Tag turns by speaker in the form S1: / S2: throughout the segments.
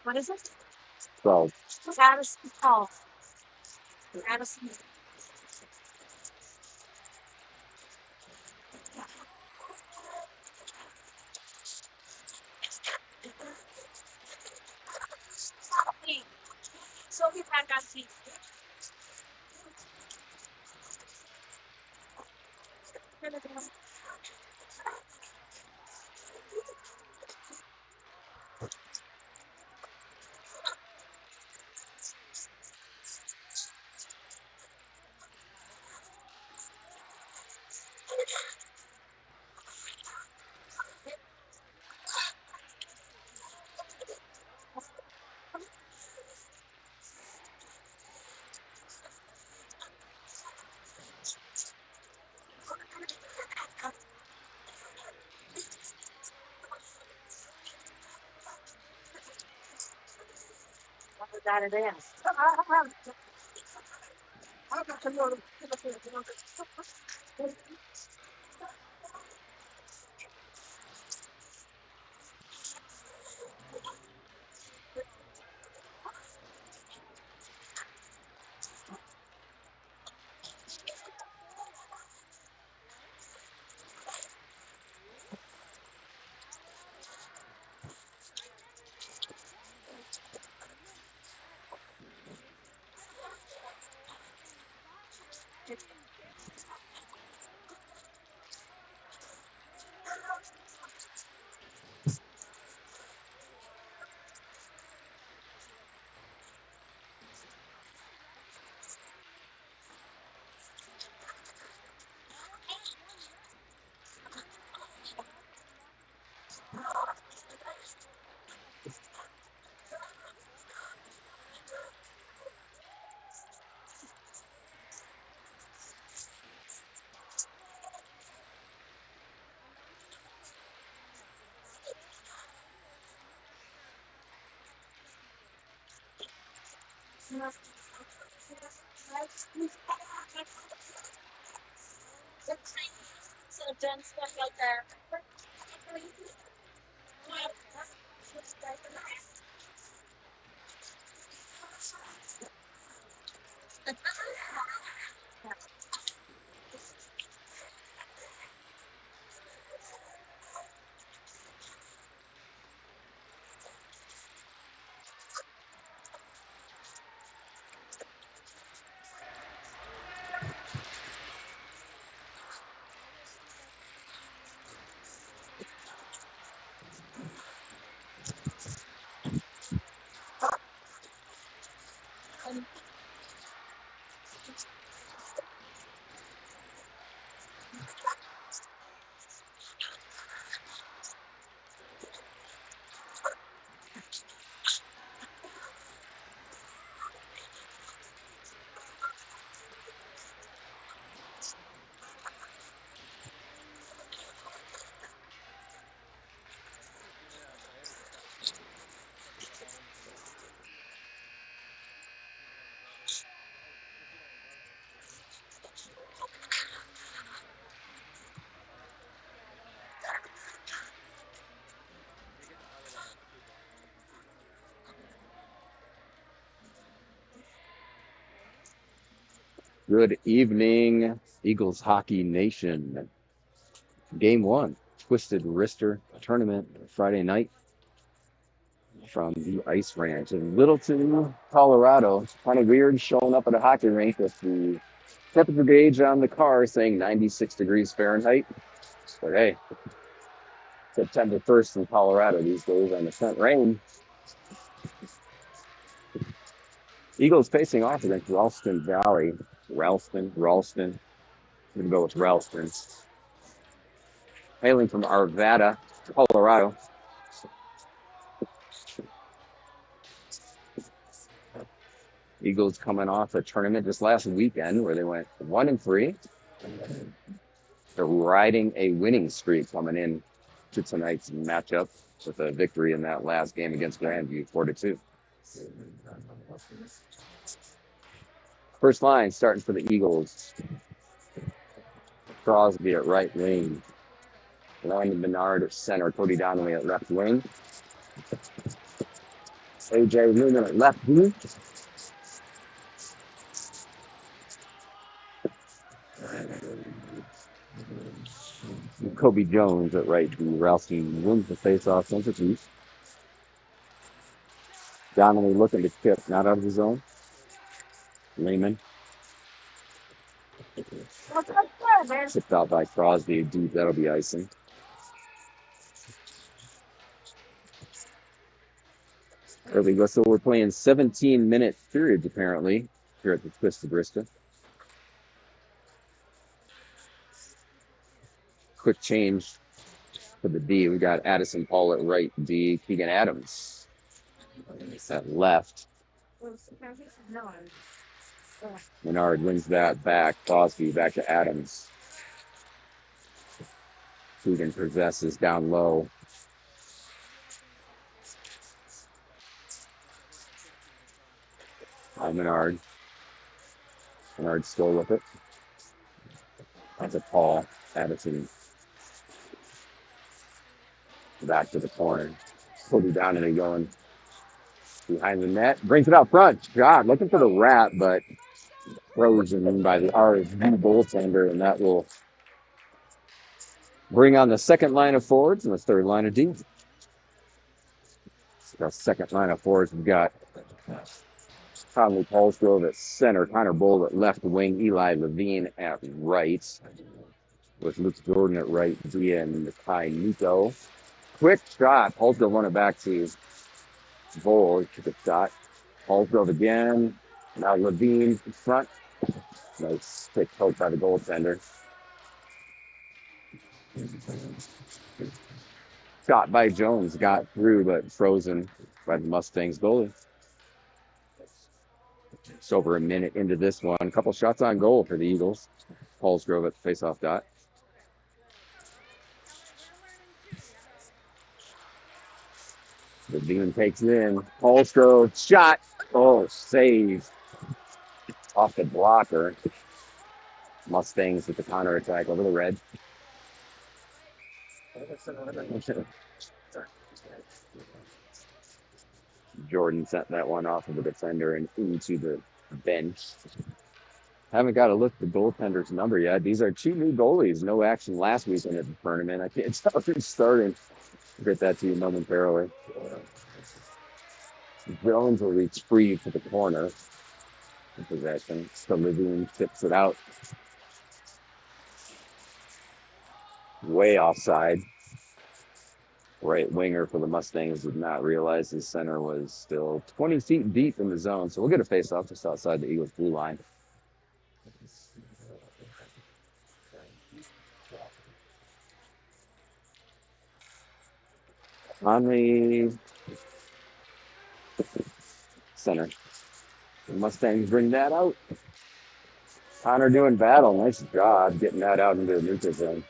S1: What is it?
S2: 12.
S1: Addison Hall. Addison. Hey, Sophie Pagasi. What that it is. So done stuff out there.
S2: Good evening, Eagles Hockey Nation. Game one, Twisted Wrister tournament Friday night from the Ice Ranch in Littleton, Colorado. Kind of weird showing up at a hockey rink with the temperature gauge on the car saying 96 degrees Fahrenheit. But hey, September 1st in Colorado these days on the front rain. Eagles facing off against Ralston Valley. Ralston. I'm going to go with Ralston. Hailing from Arvada, Colorado. Eagles coming off a tournament this last weekend where they went 1-3. They're riding a winning streak coming in to tonight's matchup with a victory in that last game against Grandview, 4-2. First line starting for the Eagles. Crosby at right wing. Landon Bernard at center. Cody Donnelly at left wing. AJ Newman at left wing. Kobe Jones at right wing. Ralston wins the faceoff centerpiece. Donnelly looking to chip, not out of the zone. Lehman
S1: What's up there, man?
S2: chipped out by Crosby. Deep, that'll be icing. There we go. So we're playing 17-minute periods apparently here at the Twisted Wrister. Quick change for the D. We got Addison Paul at right D. Keegan Adams at left.
S1: No.
S2: Menard wins that back. Crosby back to Adams. Keegan possesses down low. Menard. Menard still with it. That's a Paul. Addison back to the corner. Cody Donnelly going behind the net. Brings it out front. God, looking for the wrap, but frozen in by the RSV goaltender, and that will bring on the second line of forwards and the third line of D. Our second line of forwards, we've got Conley Paulsgrove at center, Connor Bull at left wing, Eli Levine at right, with Luke Jordan at right, D, and Kai Nico. Quick shot. Paulsgrove won it back to Bull. He took a shot. Paulsgrove again. Now Levine in front. Nice quick poke by the goaltender. Shot by Jones, got through, but frozen by the Mustangs goalie. Just over a minute into this one. A couple shots on goal for the Eagles. Paulsgrove at the faceoff dot. The demon takes it in. Paulsgrove shot. Oh, save. Off the blocker. Mustangs with the counterattack over the red. Jordan sent that one off of the defender and into the bench. Haven't got to look at the goaltender's number yet. These are two new goalies. No action last weekend at the tournament. I can't tell who's starting. I'll get that to you momentarily. Jones will reach free to the corner. Possession. So Levine tips it out. Way offside. Right winger for the Mustangs did not realize his center was still 20 feet deep in the zone. So we'll get a face-off just outside the Eagles' blue line. On the center. The Mustangs bring that out. Connor doing battle. Nice job getting that out into the neutral zone.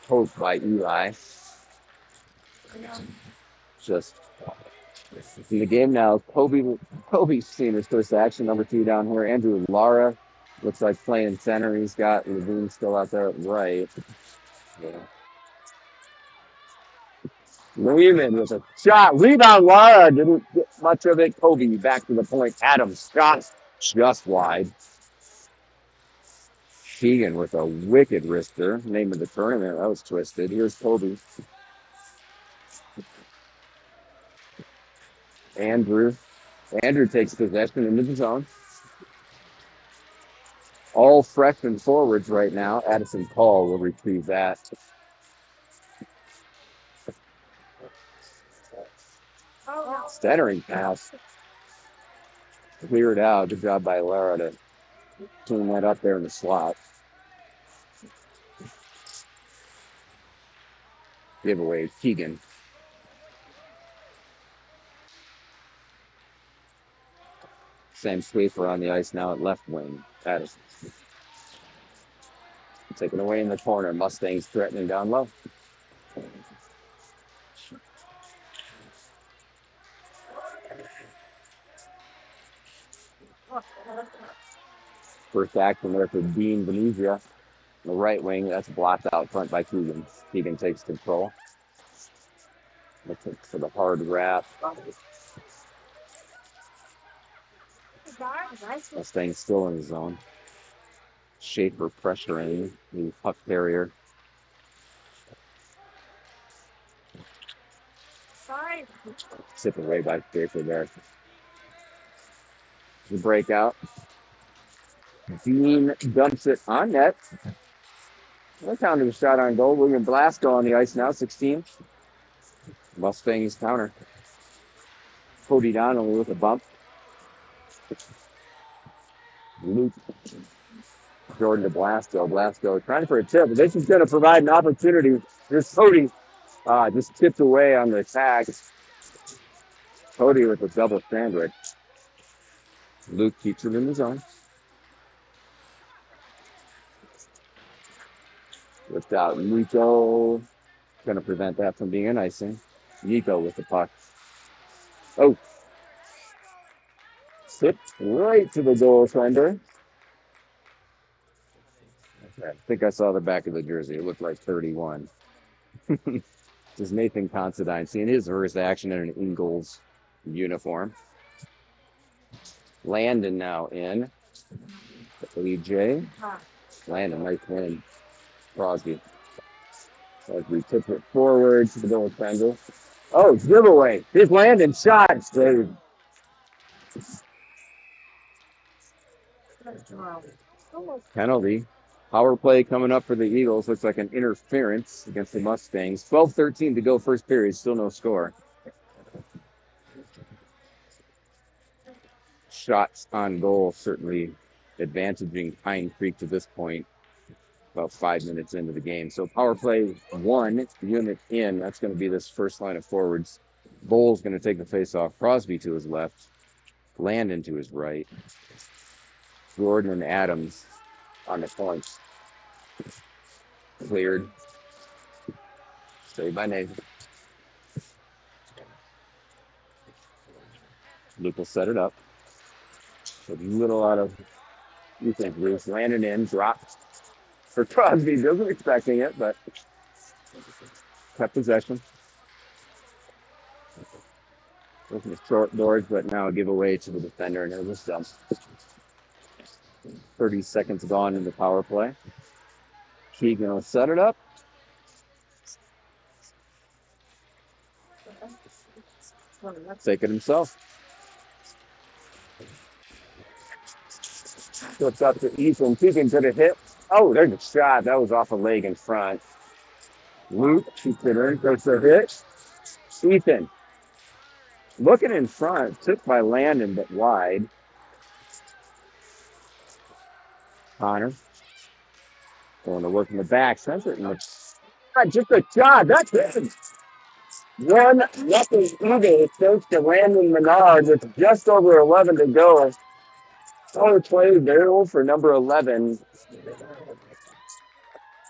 S2: Poked by Eli. Just in the game now. Kobe's seen his first action. Number 2 down here. Andrew Lara looks like playing center. He's got Levine still out there at right. Yeah. Lehman with a shot. Rebound, Lara. Didn't get much of it. Kobe back to the point. Adams shot just wide. Keegan with a wicked wrister. Name of the tournament. That was twisted. Here's Kobe. Andrew. Andrew takes possession into the zone. All freshman forwards right now. Addison Paul will retrieve that. Centering pass. Cleared out. Good job by Lara to clean that up there in the slot. Giveaway. Keegan. Same sweeper on the ice now at left wing. Addison. Taken away in the corner. Mustangs threatening down low. First action there for Dean Venezia. The right wing. That's blocked out front by Keegan. Keegan takes control. Looks for the hard wrap. Mustangs still in the zone. Schaefer pressuring the puck carrier. Tip away by Schaefer there. The breakout. Dean dumps it on net. That counted a shot on goal. William Blasco on the ice now, 16. Mustangs counter. Cody Donnelly with a bump. Luke Jordan to Blasco. Blasco trying for a tip. This is going to provide an opportunity. This Cody just tipped away on the attack. Cody with a double sandwich. Luke keeps it in the zone. Lift out Nico. Going to prevent that from being an icing. Nico with the puck. Oh. Tipped right to the goaltender. I think I saw the back of the jersey. It looked like 31. This is Nathan Considine seeing his first action in an Ingles uniform. Landon now in. AJ. Landon, nice win. Crosby. As we tip it forward to the goaltender. Oh, giveaway. Here's Landon. Shot. Saved. Penalty. Power play coming up for the Eagles. Looks like an interference against the Mustangs. 12-13 to go first period. Still no score. Shots on goal certainly advantaging Pine Creek to this point. About 5 minutes into the game. So power play 1 unit in. That's going to be this first line of forwards. Bowles going to take the face off. Crosby to his left. Landon to his right. Gordon and Adams on the points. Cleared. Saved by Nathan. Luke will set it up. A little out of, you think, Bruce. Landon in, dropped for Crosby. Wasn't expecting it, but kept possession. Looking at short doors, but now a giveaway to the defender, and it was dump. 30 seconds gone in the power play. Keegan will set it up. Take it himself. Flips up to Ethan. Keegan could have hit. Oh, there's a shot. That was off a leg in front. Luke keeps it in. Goes to hit. Ethan. Looking in front. Took by Landon, but wide. Connor. Going to work in the back. Center. Just a shot. That's it. 1-0 Eagles. Thanks to Landon Menard with just over 11 to go. Power play barrel for number 11.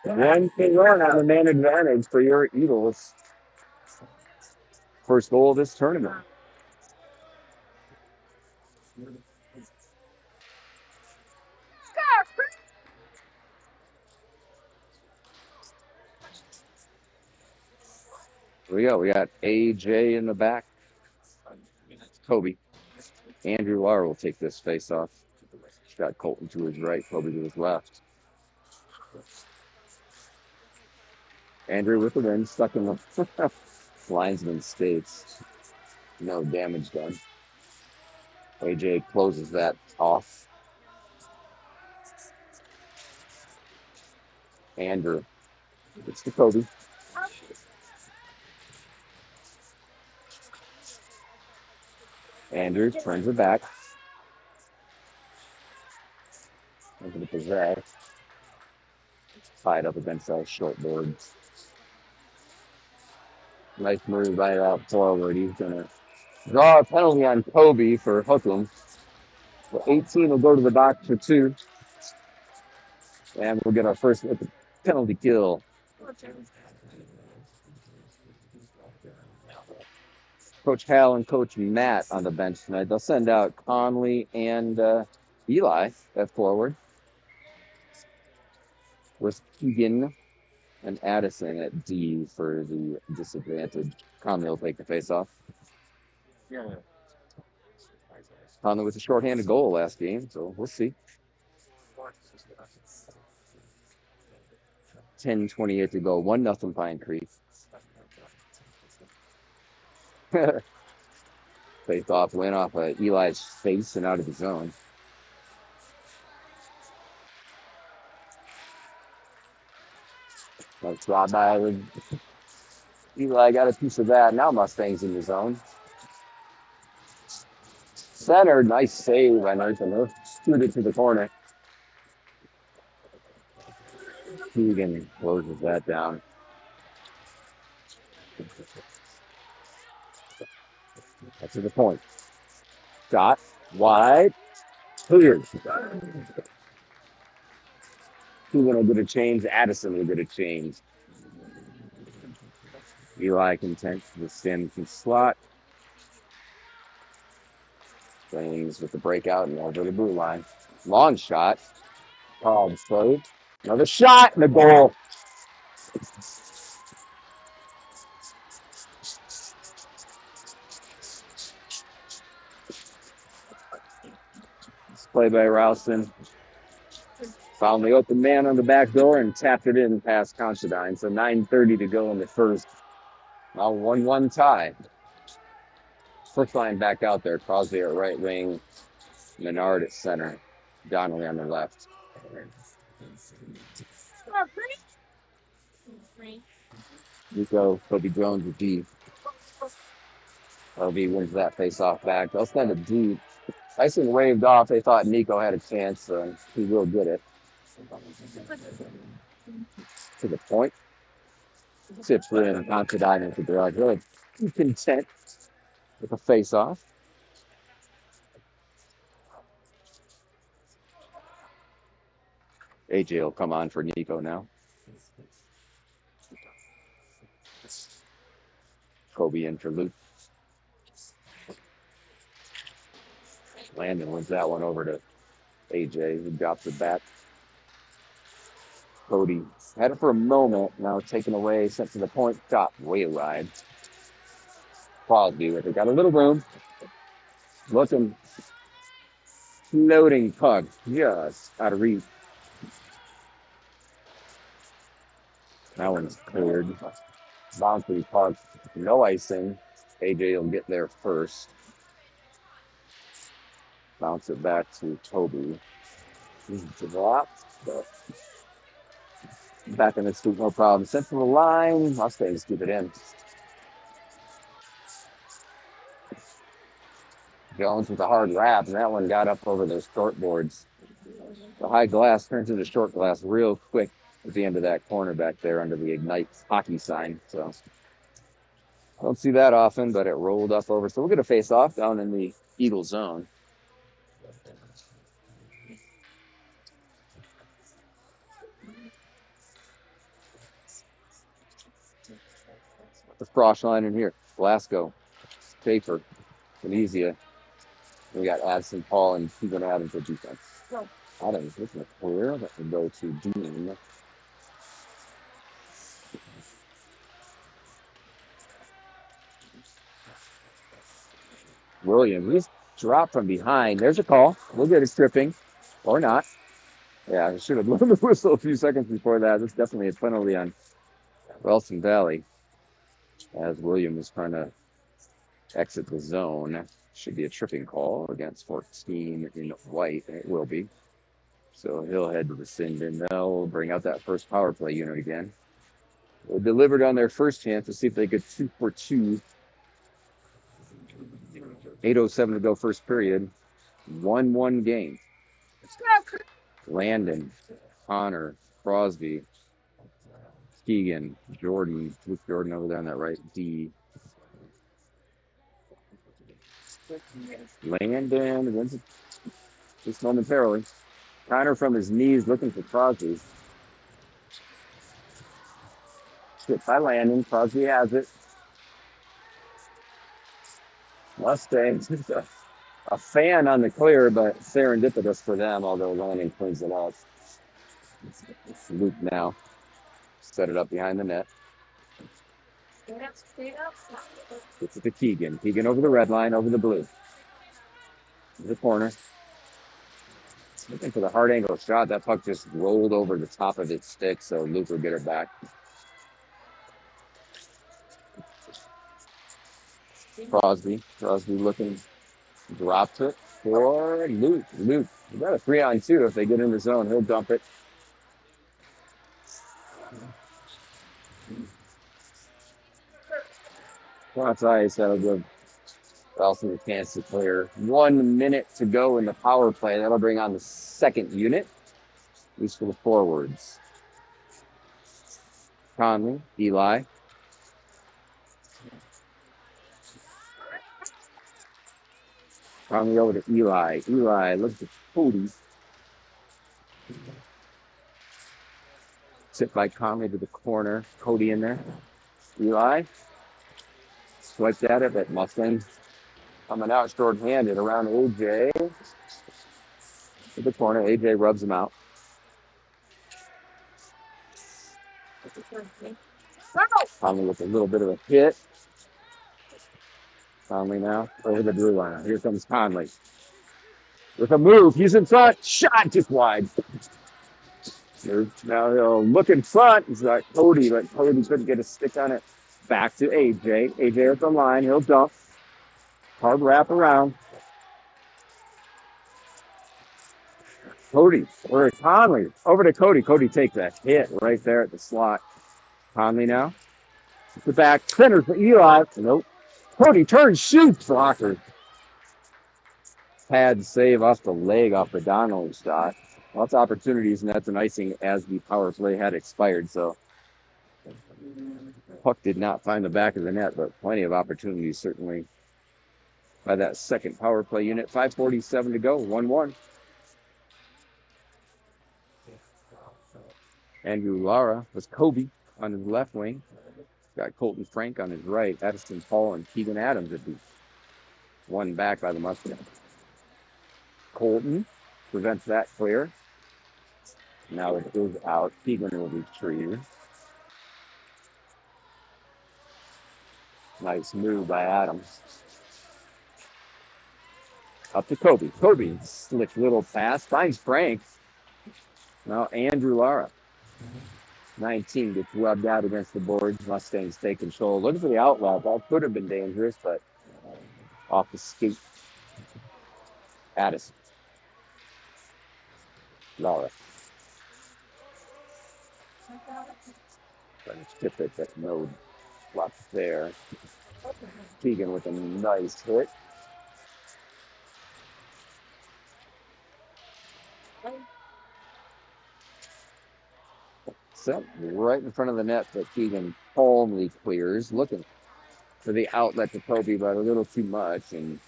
S2: One can run on the man advantage for your Eagles. First goal of this tournament. We go. We got AJ in the back. Kobe. Andrew Lar will take this face off. He's got Colton to his right, Kobe to his left. Andrew with the win, stuck in the linesman states. No damage done. AJ closes that off. Andrew. It's to Kobe. Andrew turns it back. Into the possess. Tied up against that short board. Nice move by that forward. He's going to draw a penalty on Kobe for hooking. The 18 will go to the box for two. And we'll get our first penalty kill. Coach Hal and Coach Matt on the bench tonight. They'll send out Conley and Eli at forward with Keegan and Addison at D for the disadvantage. Conley will take the face off. Conley with a shorthanded goal last game, so we'll see. 10:28 to go. 1-0 Pine Creek. Face off, went off Eli's face and out of the zone. Nice draw by Eli got a piece of that. Now Mustangs in the zone. Center, nice save by Nathan. Shoot it to the corner. Keegan closes that down. That's to the point. Shot, wide, cleared. Keegan will get a change. Addison will get a change. Eli content to stand in slot. Things with the breakout and over the blue line. Long shot. Called straight. Another shot and a goal. Play by Ralston. Found the open man on the back door and tapped it in past Considine. So 9:30 to go in the first. Now 1-1 tie. First line back out there. Crosby at right wing. Menard at center. Donnelly on the left. Nico, Kobe Jones with D. LB wins that face-off back. They'll send it deep. Tyson waved off. They thought Nico had a chance, so he will get it. To the point. Tips in and Considine into the garage. Really content with a face-off. AJ will come on for Nico now. Kobe in for Luke. Landon wins that one over to AJ, who drops it back. Cody had it for a moment, now taken away, sent to the point, shot way wide. Crosby with it, got a little room. Looking, floating puck, just out of reach. That one's cleared. Bouncy puck, no icing. AJ will get there first. Bounce it back to Toby. Drop, but back in the scoop, no problem. Sent to the line. Mustangs keep it in. Jones with a hard wrap, and that one got up over those short boards. The high glass turns into short glass real quick at the end of that corner back there under the Ignite hockey sign. So I don't see that often, but it rolled up over. So we'll get a face off down in the Eagle zone. The cross line in here. Glasgow, Schaefer, Venezia. We got Addison, Paul, and Keegan Adams at defense. Adams looking clear. That would go to Dean. Williams. He's dropped from behind. There's a call. We'll get it stripping or not. Yeah, I should have blown the whistle a few seconds before that. That's definitely a penalty on Wilson Valley as Williams is trying to exit the zone. Should be a tripping call against 14 in white, and it will be. So he'll head to the sin bin. They'll bring out that first power play unit again. They delivered on their first chance to see if they could 2 for 2. 8:07 to go, first period. 1-1 game. Landon, Connor, Crosby, Keegan, Jordan, Luke Jordan over there on that right D. Landon wins it just momentarily. Connor from his knees looking for Crosby. Hit by Landon. Crosby has it. Mustangs. A fan on the clear, but serendipitous for them, although Landon cleans it up. It's Luke now. Set it up behind the net. Gets it to Keegan. Keegan over the red line, over the blue. The corner. Looking for the hard angle shot. That puck just rolled over the top of its stick, so Luke will get it back. Crosby looking, drops it for Luke. Luke, you got a 3-on-2. If they get in the zone, he'll dump it. Cross ice, that'll give Elson a chance to clear. 1 minute to go in the power play. That'll bring on the second unit, at least for the forwards. Conley, Eli. Conley over to Eli. Eli looks at Cody. Sit by Conley to the corner. Cody in there. Eli. Swiped at it, but Mustang coming out short-handed around AJ. To the corner. AJ rubs him out. Conley with a little bit of a hit. Conley now over the blue line. Here comes Conley. With a move. He's in front. Shot just wide. Now he'll look in front. He's got Cody, but Cody couldn't get a stick on it. Back to AJ. AJ at the line. He'll dump. Hard wrap around. Cody, or Conley, over to Cody. Cody takes that hit right there at the slot. Conley now. The back center for Eli. Nope. Cody turns, shoots. Blocker. Pad save off the leg off the Donnelly shot. Lots of opportunities, and that's an icing as the power play had expired. So puck did not find the back of the net, but plenty of opportunities certainly by that second power play unit. 5:47 to go, 1-1. Andrew Lara was Kobe on his left wing. Got Colton Frank on his right. Addison Paul and Keegan Adams at the one back by the Mustangs. Colton prevents that clear. Now it goes out. Keegan will retrieve. Nice move by Adams. Up to Kobe. Kobe, slick little pass. Finds Frank. Now Andrew Lara. 19 gets rubbed out against the boards. Mustangs take control. Looking for the outlet. That could have been dangerous, but off the skate. Addison. Lara. Trying to tip it, but no luck there. Keegan with a nice hit. So right in front of the net, but Keegan calmly clears, looking for the outlet to Kobe, but a little too much, and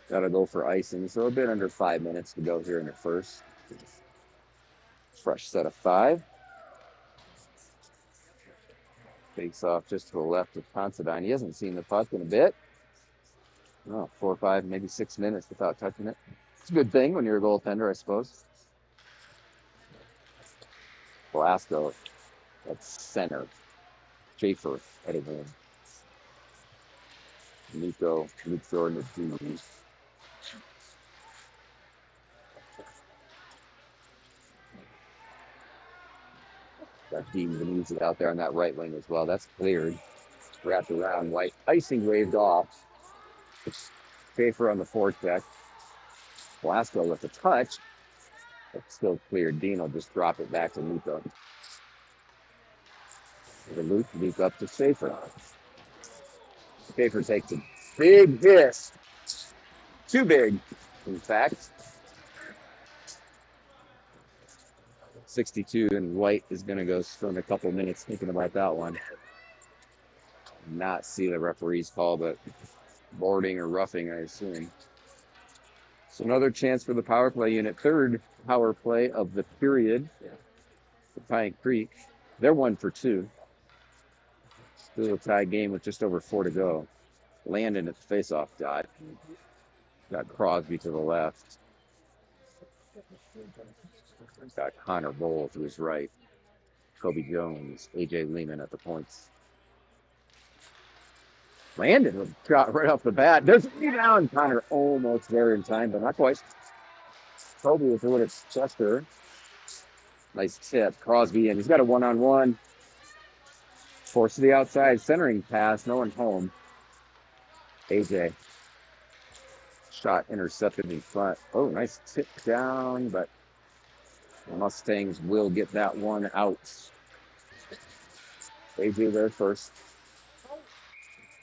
S2: got to go for icing. So a bit under 5 minutes to go here in the first. Fresh set of 5. Fakes off just to the left of Considine. He hasn't seen the puck in a bit. Oh, 4 or 5, maybe 6 minutes without touching it. It's a good thing when you're a goaltender, I suppose. Glasgow at center. Schaefer heading in. Nico, Luke Jordan, the team. That team moves it out there on that right wing as well. That's cleared. Wrapped around. White icing waved off. Schaefer on the forecheck. Blasco with a touch. But still cleared. Dean will just drop it back to Nico. The Luke up to Schaefer. Schaefer takes a big hit. Too big, in fact. 62, and White is going to go spend a couple minutes thinking about that one. Not see the referee's call, but boarding or roughing, I assume. So another chance for the power play unit. Third power play of the period for Pine Creek. They're 1 for 2. Still a tie game with just over 4 to go. Landon at the faceoff dot. Got Crosby to the left. Got Connor Bowl to his right. Kobe Jones, AJ Lehman at the points. Landon was shot right off the bat. There's a rebound. Connor almost there in time, but not quite. Kobe with it at Chester. Nice tip. Crosby, and he's got a one-on-one. Force to the outside, centering pass. No one home. AJ. Shot intercepted in front. Oh, nice tip down, but the Mustangs will get that one out. AJ there first.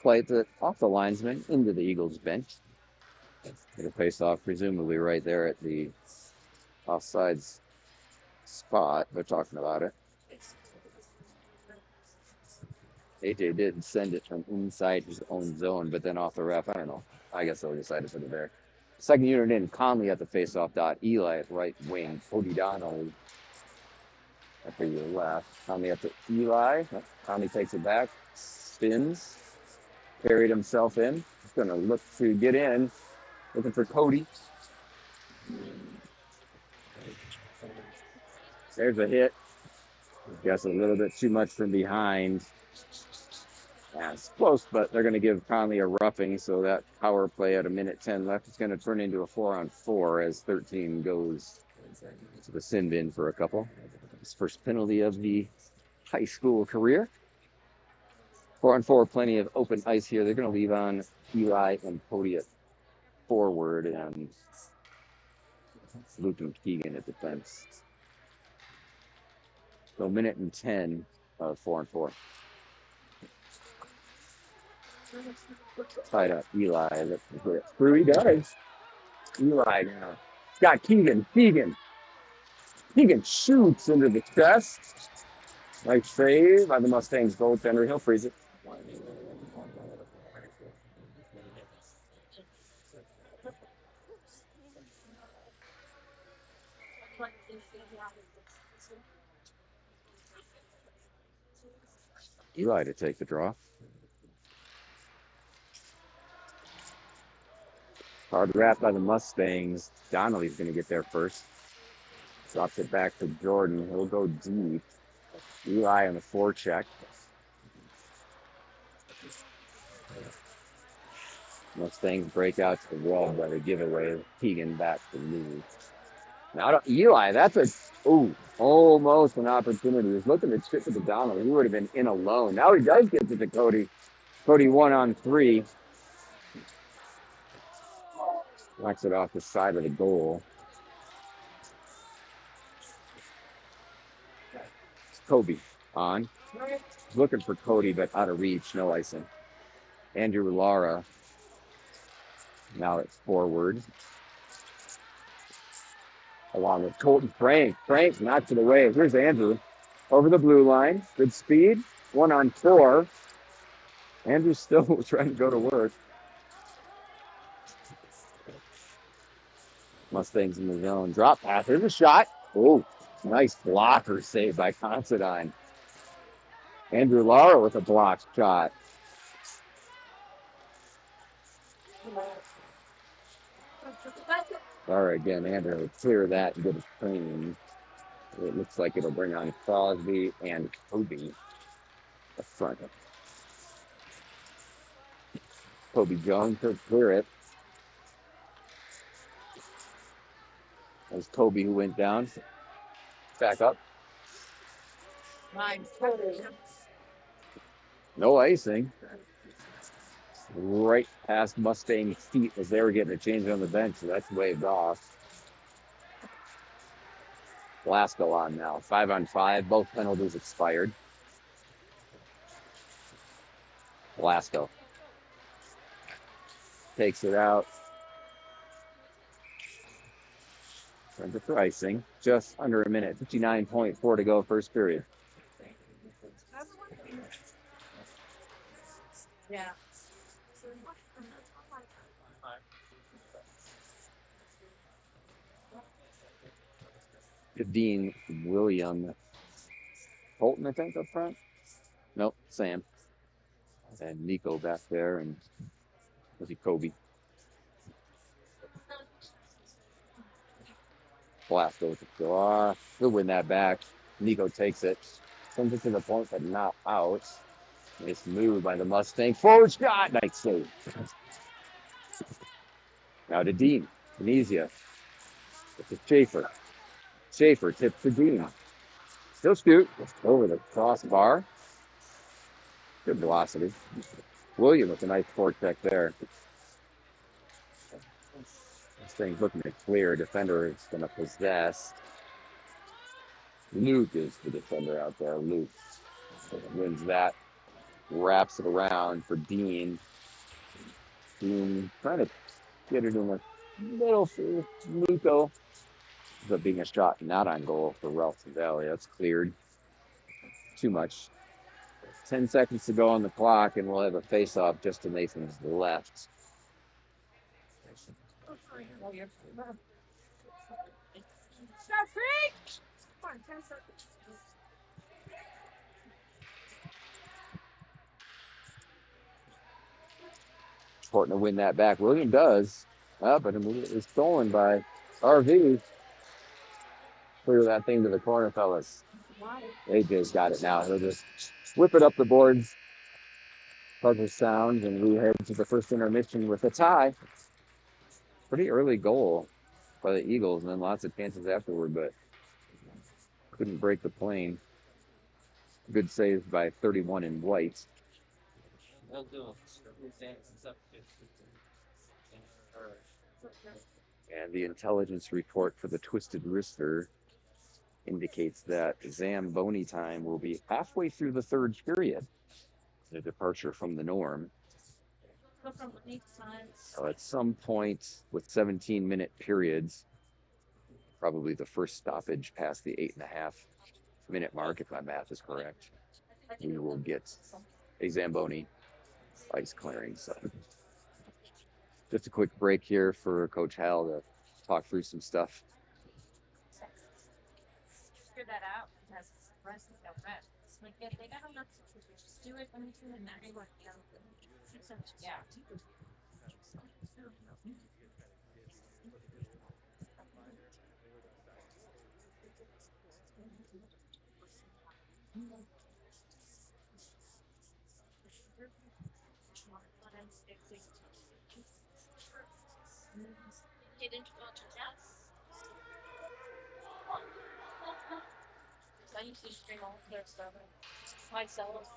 S2: Play it off the linesman into the Eagles bench. Get a face off, presumably right there at the offsides spot. They're talking about it. AJ did send it from inside his own zone, but then off the ref. I don't know. I guess they'll decide to put it there. Second unit in, Conley at the faceoff dot. Eli at right wing. Cody Donnelly at the left. Conley at the Eli. Conley takes it back. Spins. Carried himself in. He's going to look to get in. Looking for Cody. There's a hit. Guess a little bit too much from behind. Yeah, it's close, but they're going to give Conley a roughing, so that power play at 1:10 left is going to turn into a 4-on-4 as 13 goes to the sin bin for a couple. His first penalty of the high school career. 4-on-4, plenty of open ice here. They're going to leave on Eli and Cody at forward and Luke and Keegan at defense. So 1:10 of 4-on-4. Tied up Eli. Through he does. Eli now. Got Keegan. Keegan shoots into the chest. Nice save by the Mustangs goaltender. He'll freeze it. Eli to take the draw. Hard wrap by the Mustangs. Donnelly's going to get there first. Drops it back to Jordan. He'll go deep. Eli on the forecheck. Mustangs break out to the wall by the giveaway. Keegan back to move. Now Eli, that's almost an opportunity. He's looking to chip it to Donnelly. He would have been in alone. Now he does get it to Cody. Cody 1-on-3. Knocks it off the side of the goal. Kobe on. He's looking for Cody, but out of reach. No icing. Andrew Lara. Now it's forward. Along with Colton Frank. Frank knocks it away. Here's Andrew. Over the blue line. Good speed. 1-on-4. Andrew's still trying to go to work. Mustangs in the zone. Drop pass. There's a shot. Oh, nice blocker save by Considine. Andrew Lara with a blocked shot. Lara again. Andrew will clear that and get a clean. It looks like it'll bring on Crosby and Kobe up front. Kobe Jones to clear it. There's Kobe who went down. Back up. No icing. Right past Mustang feet as they were getting a change on the bench. So that's waved off. Blasco on now. 5-on-5. Both penalties expired. Blasco takes it out. Under for icing. Just under a minute. 59.4 to go, first period.
S1: Yeah.
S2: Dean William Holton, I think, up front. Nope, Sam. And Nico back there, and was he Kobe? Blasco with the draw. He'll win that back. Nico takes it. Sends it to the point, but not out. Nice move by the Mustang. Forward shot. Nice save. Now to Dean. Venezia. It's a Schaefer. Schaefer tips to Dean. Still shoot. Over the crossbar. Good velocity. William with a nice fork check there. This thing's looking to clear. Defender is going to possess. Luke is the defender out there. Luke wins that. Wraps it around for Dean. Dean trying to get it in the middle for Nico. Ends up being a shot not on goal for Ralph Valley. That's cleared. Too much. 10 seconds to go on the clock, and we'll have a face-off just to Nathan's left. Important to win that back. William does. But it's stolen by RV. Clear that thing to the corner, fellas. AJ's got it now. He'll just whip it up the boards. Puzzle sounds, and we head to the first intermission with a tie. Pretty early goal by the Eagles, and then lots of chances afterward, but couldn't break the plane. Good save by 31 in white. And the intelligence report for the Twisted Wrister indicates that Zamboni time will be halfway through the third period. A departure from the norm. So at some point with 17-minute periods, probably the first stoppage past the 8.5-minute mark, if my math is correct, we will get a Zamboni ice clearing. So just a quick break here for Coach Hal to talk through some stuff.
S1: Figure that out because rest is no rest. Like if they got enough to just do it when it's in that anyway. Yeah. Get into I used to stream all their stuff myself.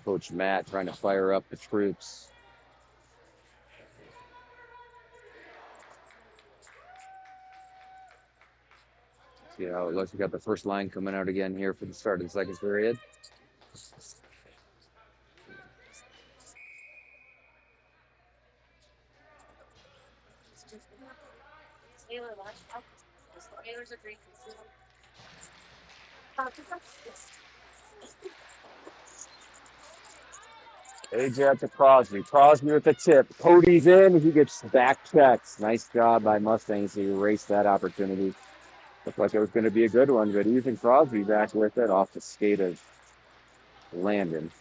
S2: Coach Matt trying to fire up the troops. See how it looks. We got the first line coming out again here for the start of the second period. AJ up to Crosby. Crosby with the tip. Cody's in. He gets back checks. Nice job by Mustangs to erase that opportunity. Looked like it was going to be a good one, but even Crosby back with it off the skate of Landon.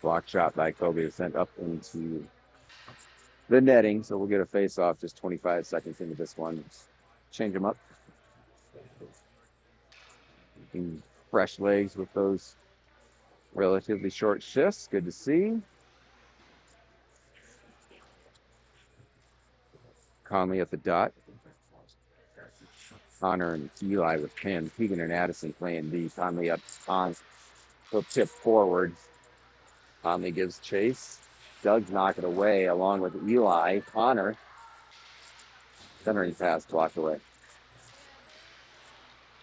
S2: Block shot by Kobe is sent up into the netting, so we'll get a face off just 25 seconds into this one. Change them up. Fresh legs with those relatively short shifts. Good to see. Conley at the dot. Connor and Eli with Pam. Keegan and Addison playing D. Conley up on. He'll tip forward. Conley gives chase. Doug's knock it away along with Eli. Connor. Centering pass blocked away.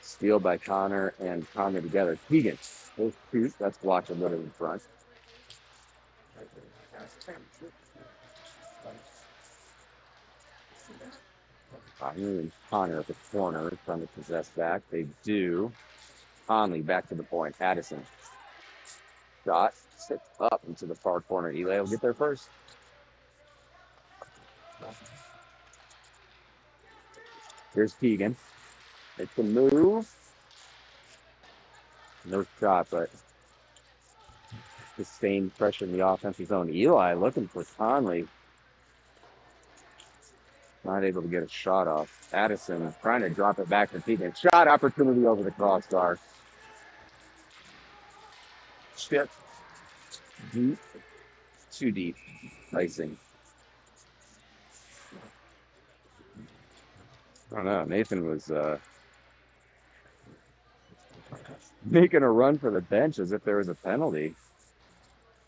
S2: Steal by Connor and Conley together. Keegan. Those two. That's blocked a little in front. Connor at the corner trying to possess back. They do. Conley back to the point. Addison. Shot. Sits up into the far corner. Eli will get there first. Here's Keegan. It's a move. No shot, but sustained pressure in the offensive zone. Eli looking for Conley. Not able to get a shot off. Addison trying to drop it back to Keegan. Shot opportunity over the crossbar. Shit. Deep. Too deep. Icing. I don't know. Nathan was making a run for the bench as if there was a penalty.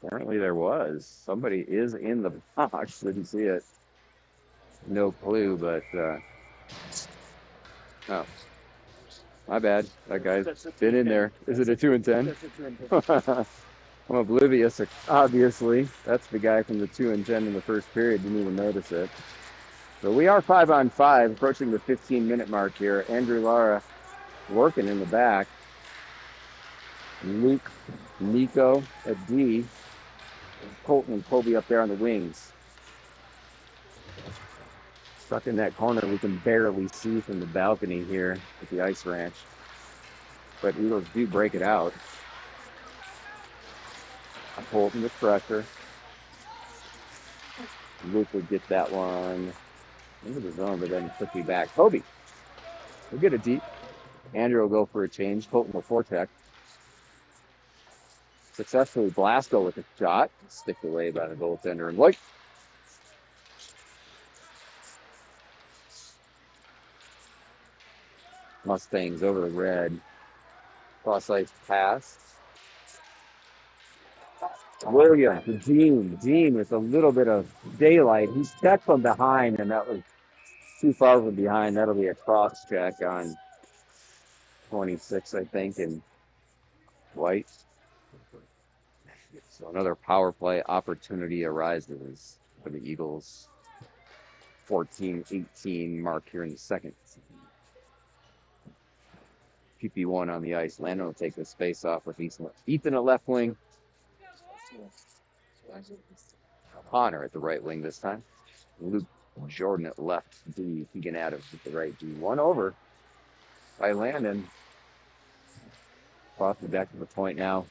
S2: Apparently there was. Somebody is in the box. Didn't see it. No clue, but oh, my bad. That guy's been in there. Is it a 2 and 10? I'm oblivious, obviously. That's the guy from the 2 and 10 in the first period. Didn't even notice it. So we are 5-on-5, approaching the 15-minute mark here. Andrew Lara working in the back. Luke, Nico at D. Colton and Kobe up there on the wings. Stuck in that corner we can barely see from the balcony here at the Ice Ranch. But Eagles do break it out. Colton with pressure. Luke would get that one into the zone, but then quickly back. Kobe will get it deep. Andrew will go for a change. Colton will foretech. Successfully Blasco with a shot. Sticked away by the goaltender and White. Mustangs over the red. Cross-ice pass. Williams, the Dean with a little bit of daylight. He's checked from behind, and that was too far from behind. That'll be a cross check on 26, I think, and White. So another power play opportunity arises for the Eagles. 14-18 mark here in the second. PP1 on the ice. Landon will take this face off with Ethan at left wing. Connor at the right wing this time. Luke Jordan at left D. Keegan Adams at the right D. One over by Landon. Cross the back to the point now.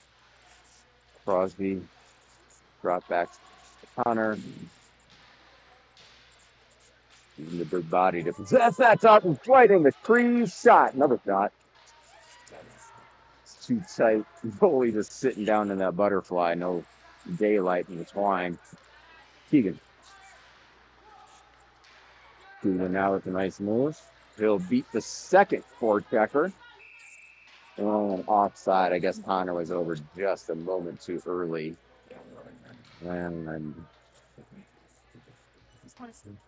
S2: Crosby. Drop back to Connor. Using the big body to possess that top and fighting the crease shot. Another shot. It's too tight. Goalie just sitting down in that butterfly. No daylight in the twine. Keegan. Keegan now with a nice move. He'll beat the second forechecker. And offside. I guess Connor was over just a moment too early. And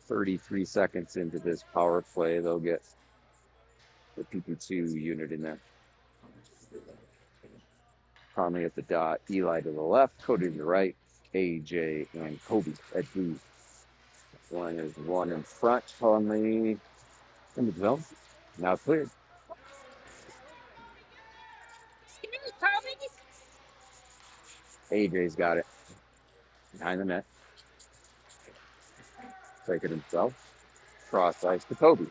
S2: 33 seconds into this power play, they'll get the PP2 unit in there. Conley at the dot, Eli to the left, Cody to the right, AJ and Kobe at D. One is one in front, Conley in the zone. Now cleared. AJ's got it. Behind the net. Take it himself. Cross ice to Kobe.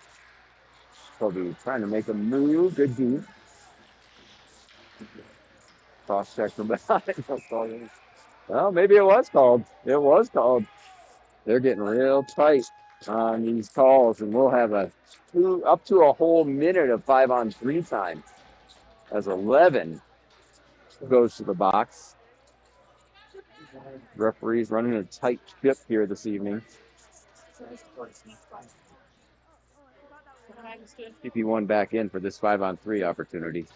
S2: Kobe trying to make a move. Good D. Cross check from behind. Well, maybe it was called. It was called. They're getting real tight on these calls, and we'll have up to a whole minute of 5-on-3 time as 11 goes to the box. Referees running a tight ship here this evening. CP1 back in for this 5-on-3 opportunity.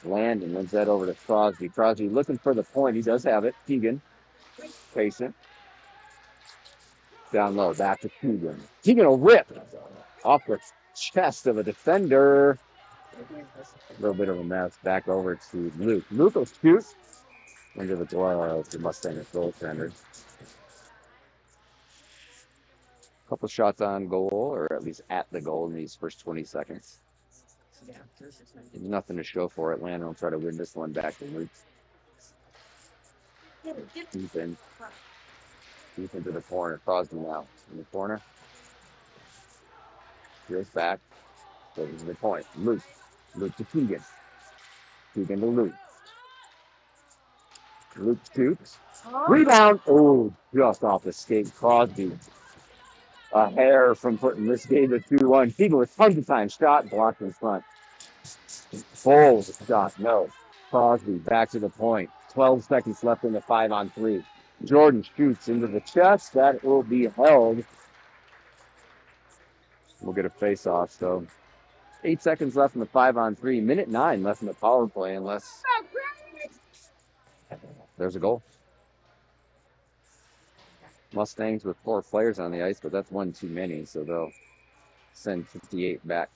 S2: Landon wins that over to Crosby. Crosby looking for the point. He does have it. Keegan, patient. Down low, back to Keegan. Keegan will rip off the chest of a defender. A little bit of a mess. Back over to Luke. Luke will shoot into the glove of the Mustangs goaltender. Couple shots on goal, or at least at the goal in these first 20 seconds. Nothing to show for it. Landon will try to win this one back to Luke. Deep into the corner. Crosby now in the corner. Here's back. Goes to the point. Luke. Luke to Keegan. Keegan to Luke. Luke shoots. Rebound. Oh, just off the skate. Crosby. A hair from putting this game to 2-1. Keegan with tons of time. Shot blocked in front. Full shot. No. Crosby back to the point. 12 seconds left in the 5-on-3. Jordan shoots into the chest. That will be held. We'll get a face-off. So 8 seconds left in the 5-on-3. Minute 9 left in the power play unless there's a goal. Mustangs with 4 players on the ice, but that's one too many, so they'll send 58 back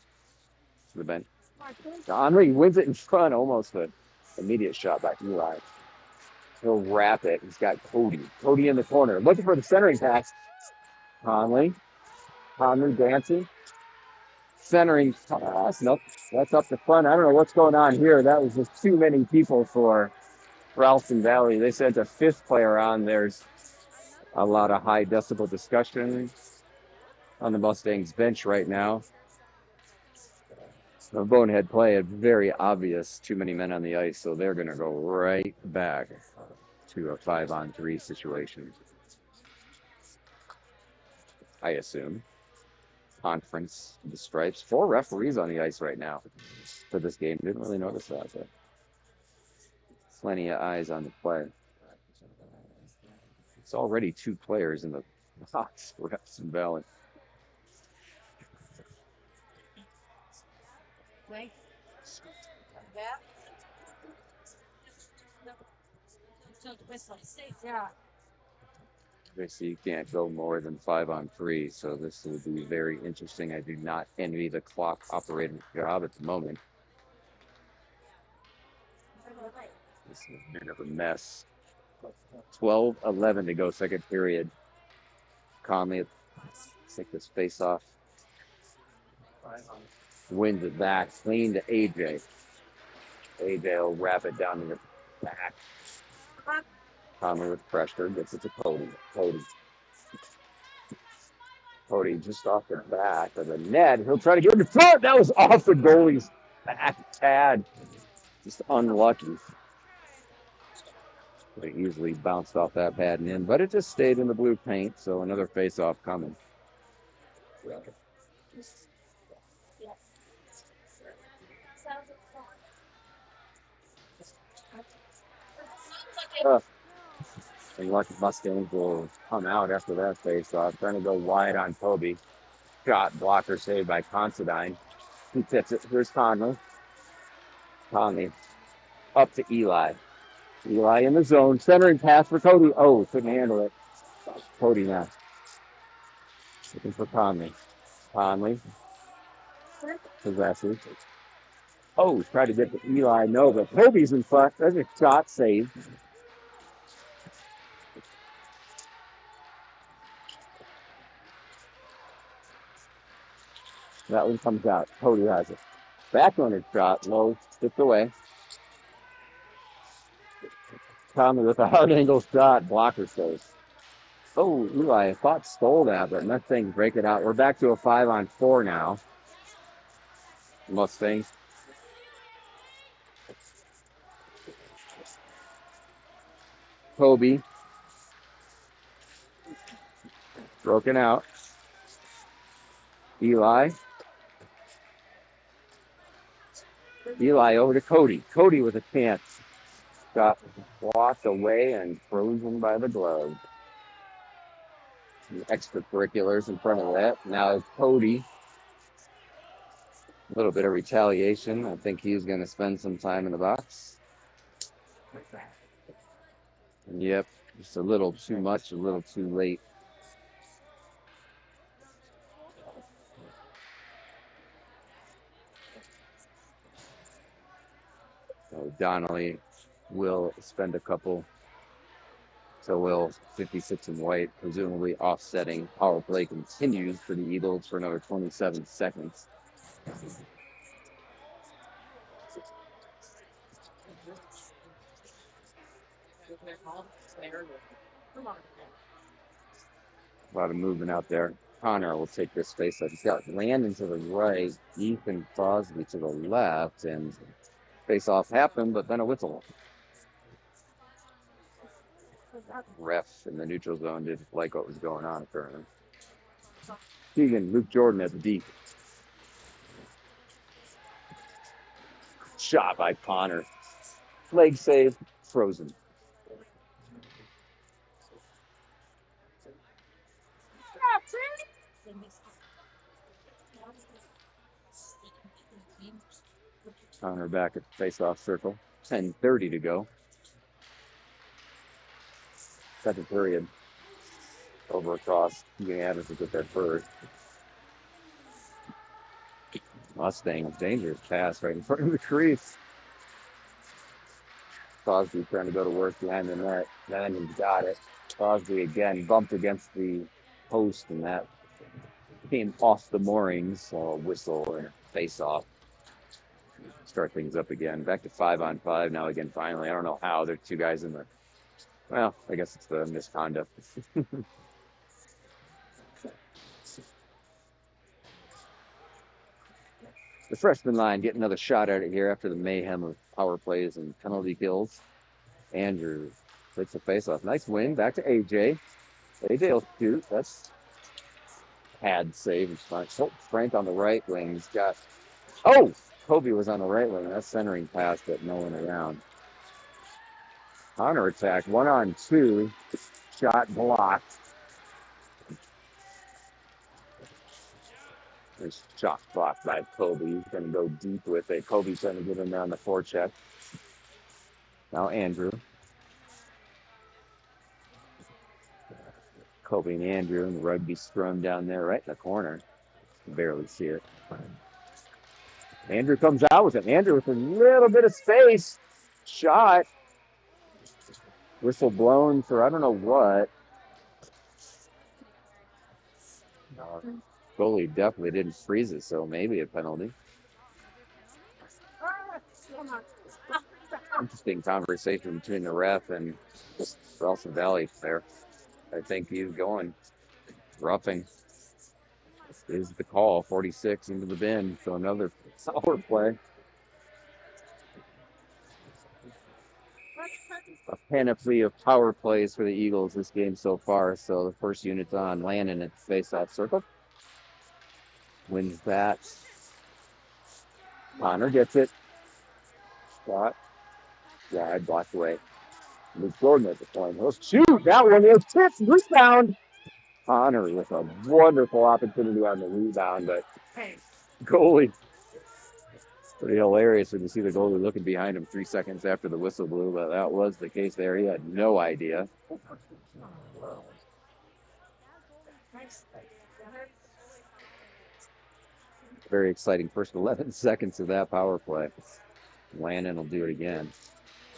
S2: to the bench. Henry wins it in front, almost an immediate shot back to Eli. He'll wrap it. He's got Cody. Cody in the corner, looking for the centering pass. Conley dancing. Centering pass. Nope, that's up the front. I don't know what's going on here. That was just too many people for Ralston Valley. They said the 5th player on. There's a lot of high decibel discussion on the Mustangs bench right now. A bonehead play, a very obvious too many men on the ice, so they're going to go right back to a 5-on-3 situation. I assume. Conference, the stripes. 4 referees on the ice right now for this game. Didn't really notice that, but plenty of eyes on the play. It's already 2 players in the box for Ralston Valley. Obviously, you can't go more than 5-on-3, so this will be very interesting. I do not envy the clock operating job at the moment. This is a bit of a mess. 12-11 to go, second period. Conley, take this face off. Wins it back, clean to AJ. AJ will wrap it down in the back. Conley with pressure, gets it to Cody. Cody just off the back of the net. He'll try to get it in front. That was off the goalie's back pad. Just unlucky. They easily bounced off that pad and in, but it just stayed in the blue paint, so another face-off coming. And lucky Mustangs will come out after that face-off. Trying to go wide on Toby. Shot blocker saved by Considine. He tips it. Here's Conley. Conley up to Eli. Eli in the zone. Centering pass for Cody. Oh, couldn't handle it. Cody now. Looking for Conley. Conley. Possesses. Oh, tried to get to Eli. No, but Toby's in front. There's a shot saved. That one comes out. Cody has it. Back on his shot. Low. Tipped away. Conley with a hard angle shot. Blocker saves. Oh, Eli, I thought stole that, but Mustangs break it out. We're back to a 5-on-4 now. Mustangs Kobe broken out. Eli. Eli over to Cody. Cody with a chance. Got walked away and frozen by the glove. The extracurriculars in front of that. Now Cody. A little bit of retaliation. I think he's going to spend some time in the box. Yep, just a little too much, a little too late. So Donnelly will spend a couple. So will 56 and white, presumably offsetting. Power play continues for the Eagles for another 27 seconds. A lot of movement out there. Connor will take this face up. He's got Landon to the right, Ethan Crosby to the left, and face off happened, but then a whistle. Ref in the neutral zone didn't like what was going on apparently. Keegan, Luke Jordan at the deep. Shot by Connor. Leg save, frozen. Connor back at the face-off circle. 10:30 to go. Second period. Over across. Keegan Adams will get there first. Mustangs, dangerous pass right in front of the crease. Crosby trying to go to work behind the net. Then he's got it. Crosby again bumped against the post, and that came off the moorings. So a whistle and a face-off. Start things up again. Back to 5-on-5 now again, finally. I don't know how. There are two guys in the... Well, I guess it's the misconduct. The freshman line get another shot at it here after the mayhem of power plays and penalty kills. Andrew takes the face-off. Nice win. Back to AJ. AJ will shoot. That's pad save. Frank on the right wing. He's got... Oh! Kobe was on the right wing. That's centering pass, but no one around. Counter attack. 1-on-2. Shot blocked. There's shot blocked by Kobe. He's going to go deep with it. Kobe's trying to get in there on the forecheck. Now Andrew. Kobe and Andrew and the rugby scrum down there right in the corner. You can barely see it. Andrew comes out with it. Andrew with a little bit of space. Shot. Whistle blown for I don't know what. Goalie definitely didn't freeze it, so maybe a penalty. Interesting conversation between the ref and Ralston Valley there. I think he's going roughing. This is the call. 46 into the bin, so another power play. A panoply of power plays for the Eagles this game so far. So the first unit's on. Landon at the face-off circle. Wins that. Connor gets it. Shot. Yeah, I blocked away. Luke Jordan at the point. Let's shoot. That one is tipped. Rebound. Connor with a wonderful opportunity on the rebound, but goalie. Pretty hilarious when you see the goalie looking behind him 3 seconds after the whistle blew, but that was the case there. He had no idea. Very exciting first 11 seconds of that power play. Landon will do it again.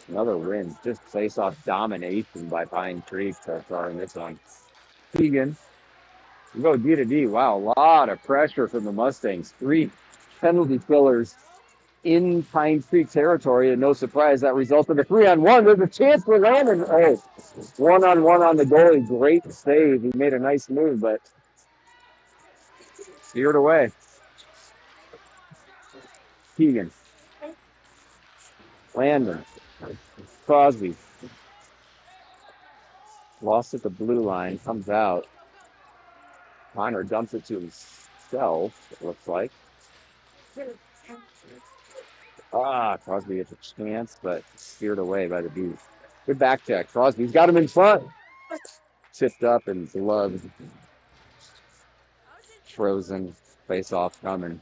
S2: Another win. Just face-off domination by Pine Creek so far in this one. Keegan. We go D to D. Wow, a lot of pressure from the Mustangs. 3 penalty killers in Pine Creek territory, and no surprise that resulted in a 3-on-1. There's a chance for Landon. Oh, 1-on-1 on the goalie. Great save. He made a nice move, but steered away. Keegan. Landon. Crosby. Lost at the blue line, comes out. Connor dumps it to himself, it looks like. Crosby gets a chance, but steered away by the Bees. Good back check. Crosby's got him in front. Tipped up and gloved. Frozen. Face off coming.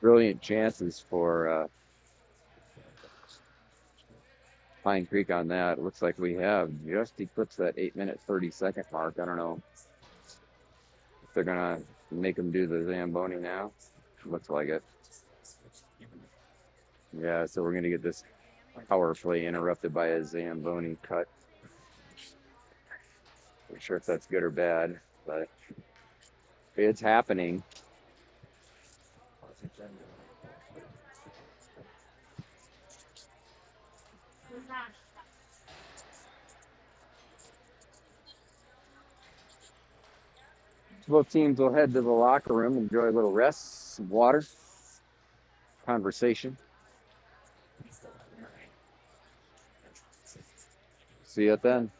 S2: Brilliant chances for Pine Creek on that. It looks like we have just eclipsed that 8-minute 30-second mark. I don't know if they're gonna make them do the Zamboni now. Looks like it. Yeah, so we're gonna get this power play interrupted by a Zamboni cut. Not sure if that's good or bad, but it's happening. Both teams will head to the locker room, enjoy a little rest, some water, conversation. See you then.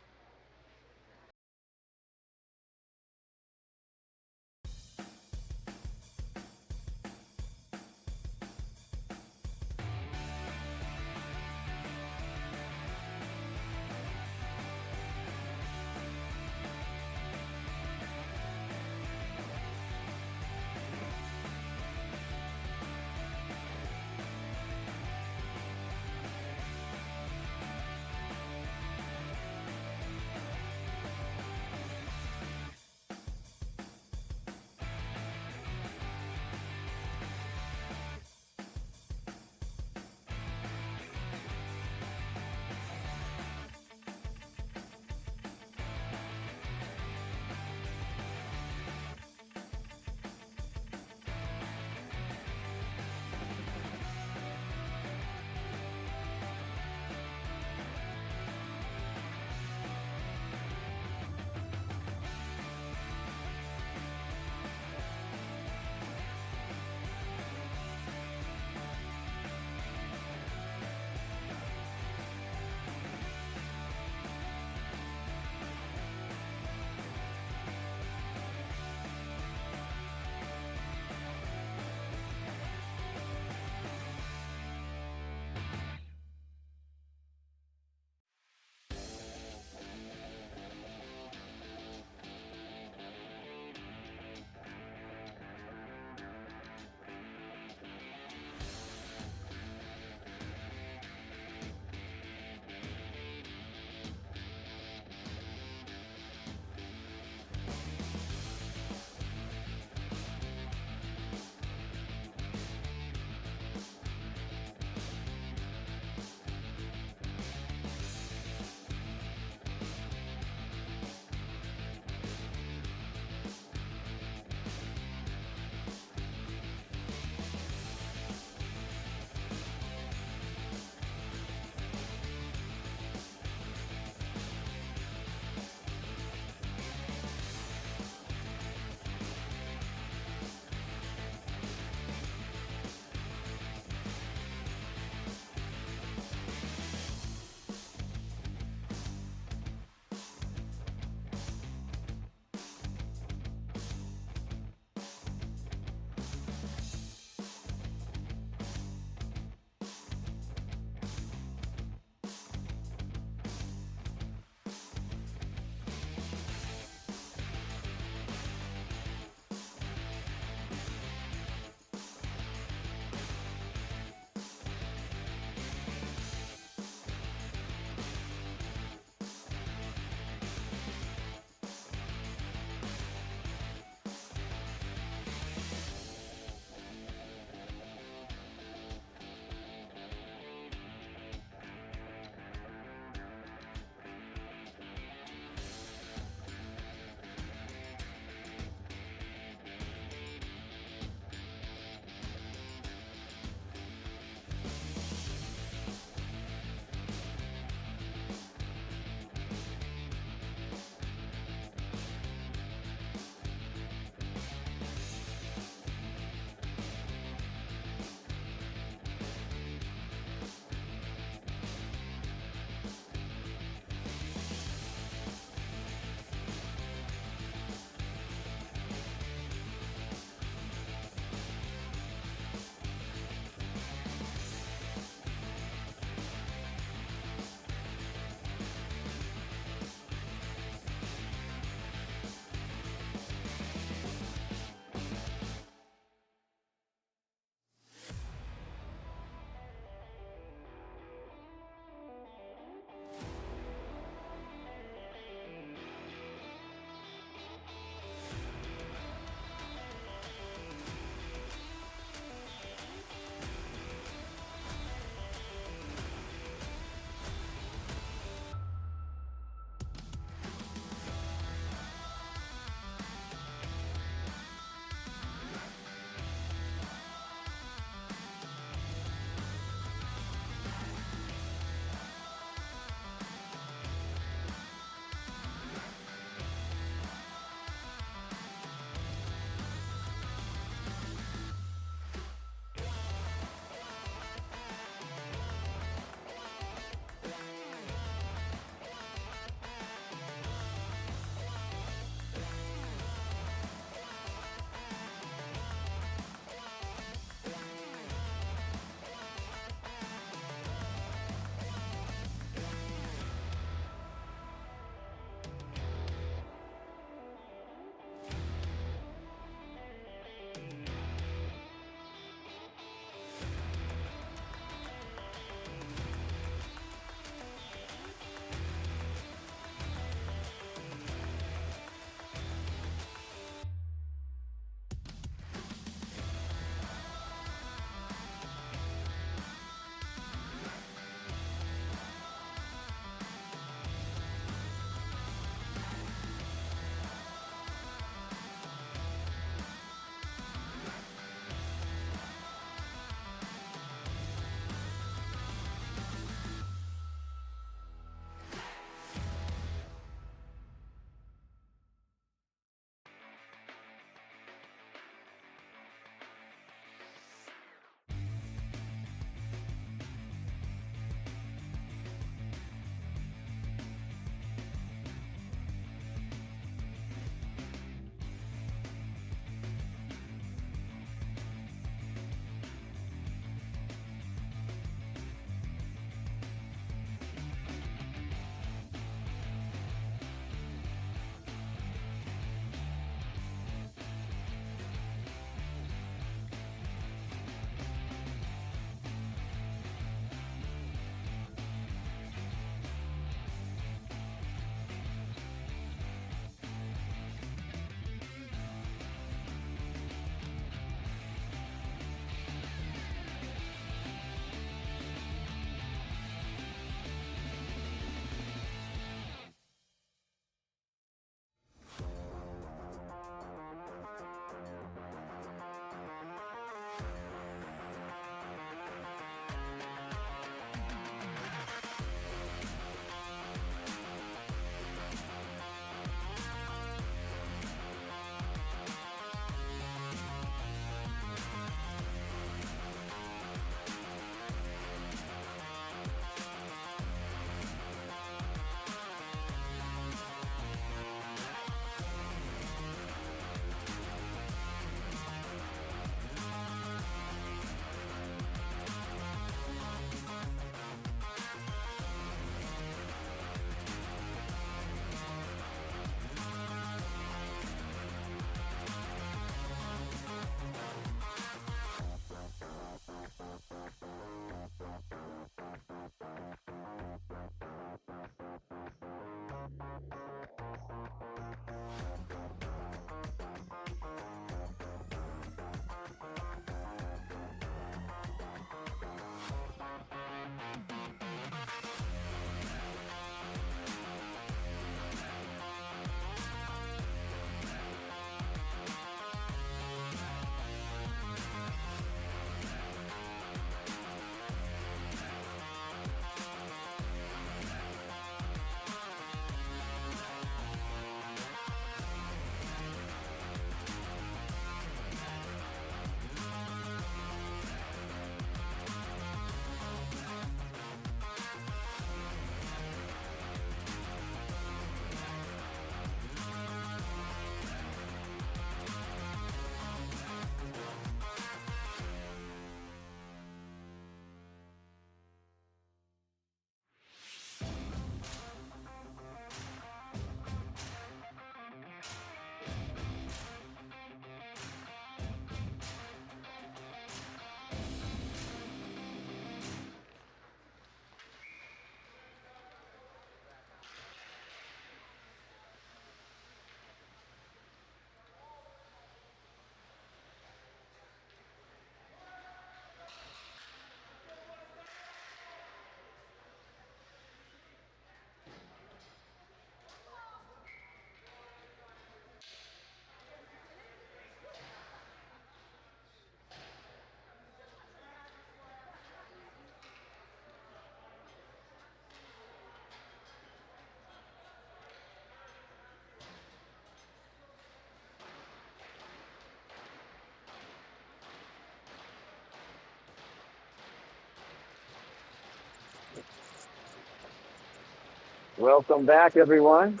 S2: Welcome back, everyone.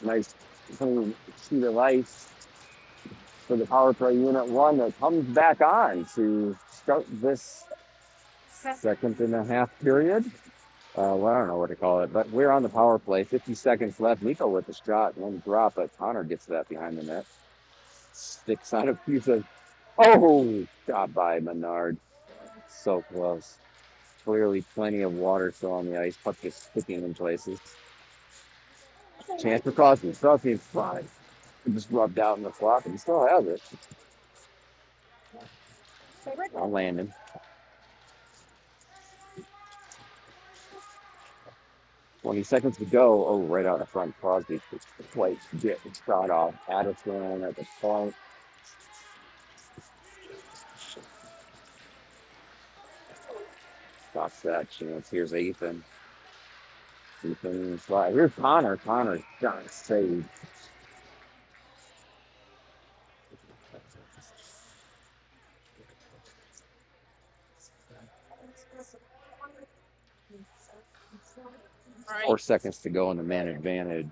S2: Nice clean sheet of ice for the power play unit one that comes back on to start this second and a half period. Well, I don't know what to call it, but we're on the power play. 50 seconds left. Nico with the shot, one drop, but Connor gets that behind the net. Sticks on a piece of. Oh, shot by Menard. So close. Clearly plenty of water still on the ice. Puck just sticking in places. Chance for Crosby. Crosby in front. Just rubbed out in the flop, and he still has it. On Landon. 20 seconds to go. Oh, right out in front. Crosby twice get the shot off. Addison at the point. Stops that chance. Here's Ethan. Ethan slide. Here's Connor. Connor shot saved.
S1: Right.
S2: 4 seconds to go in the man advantage.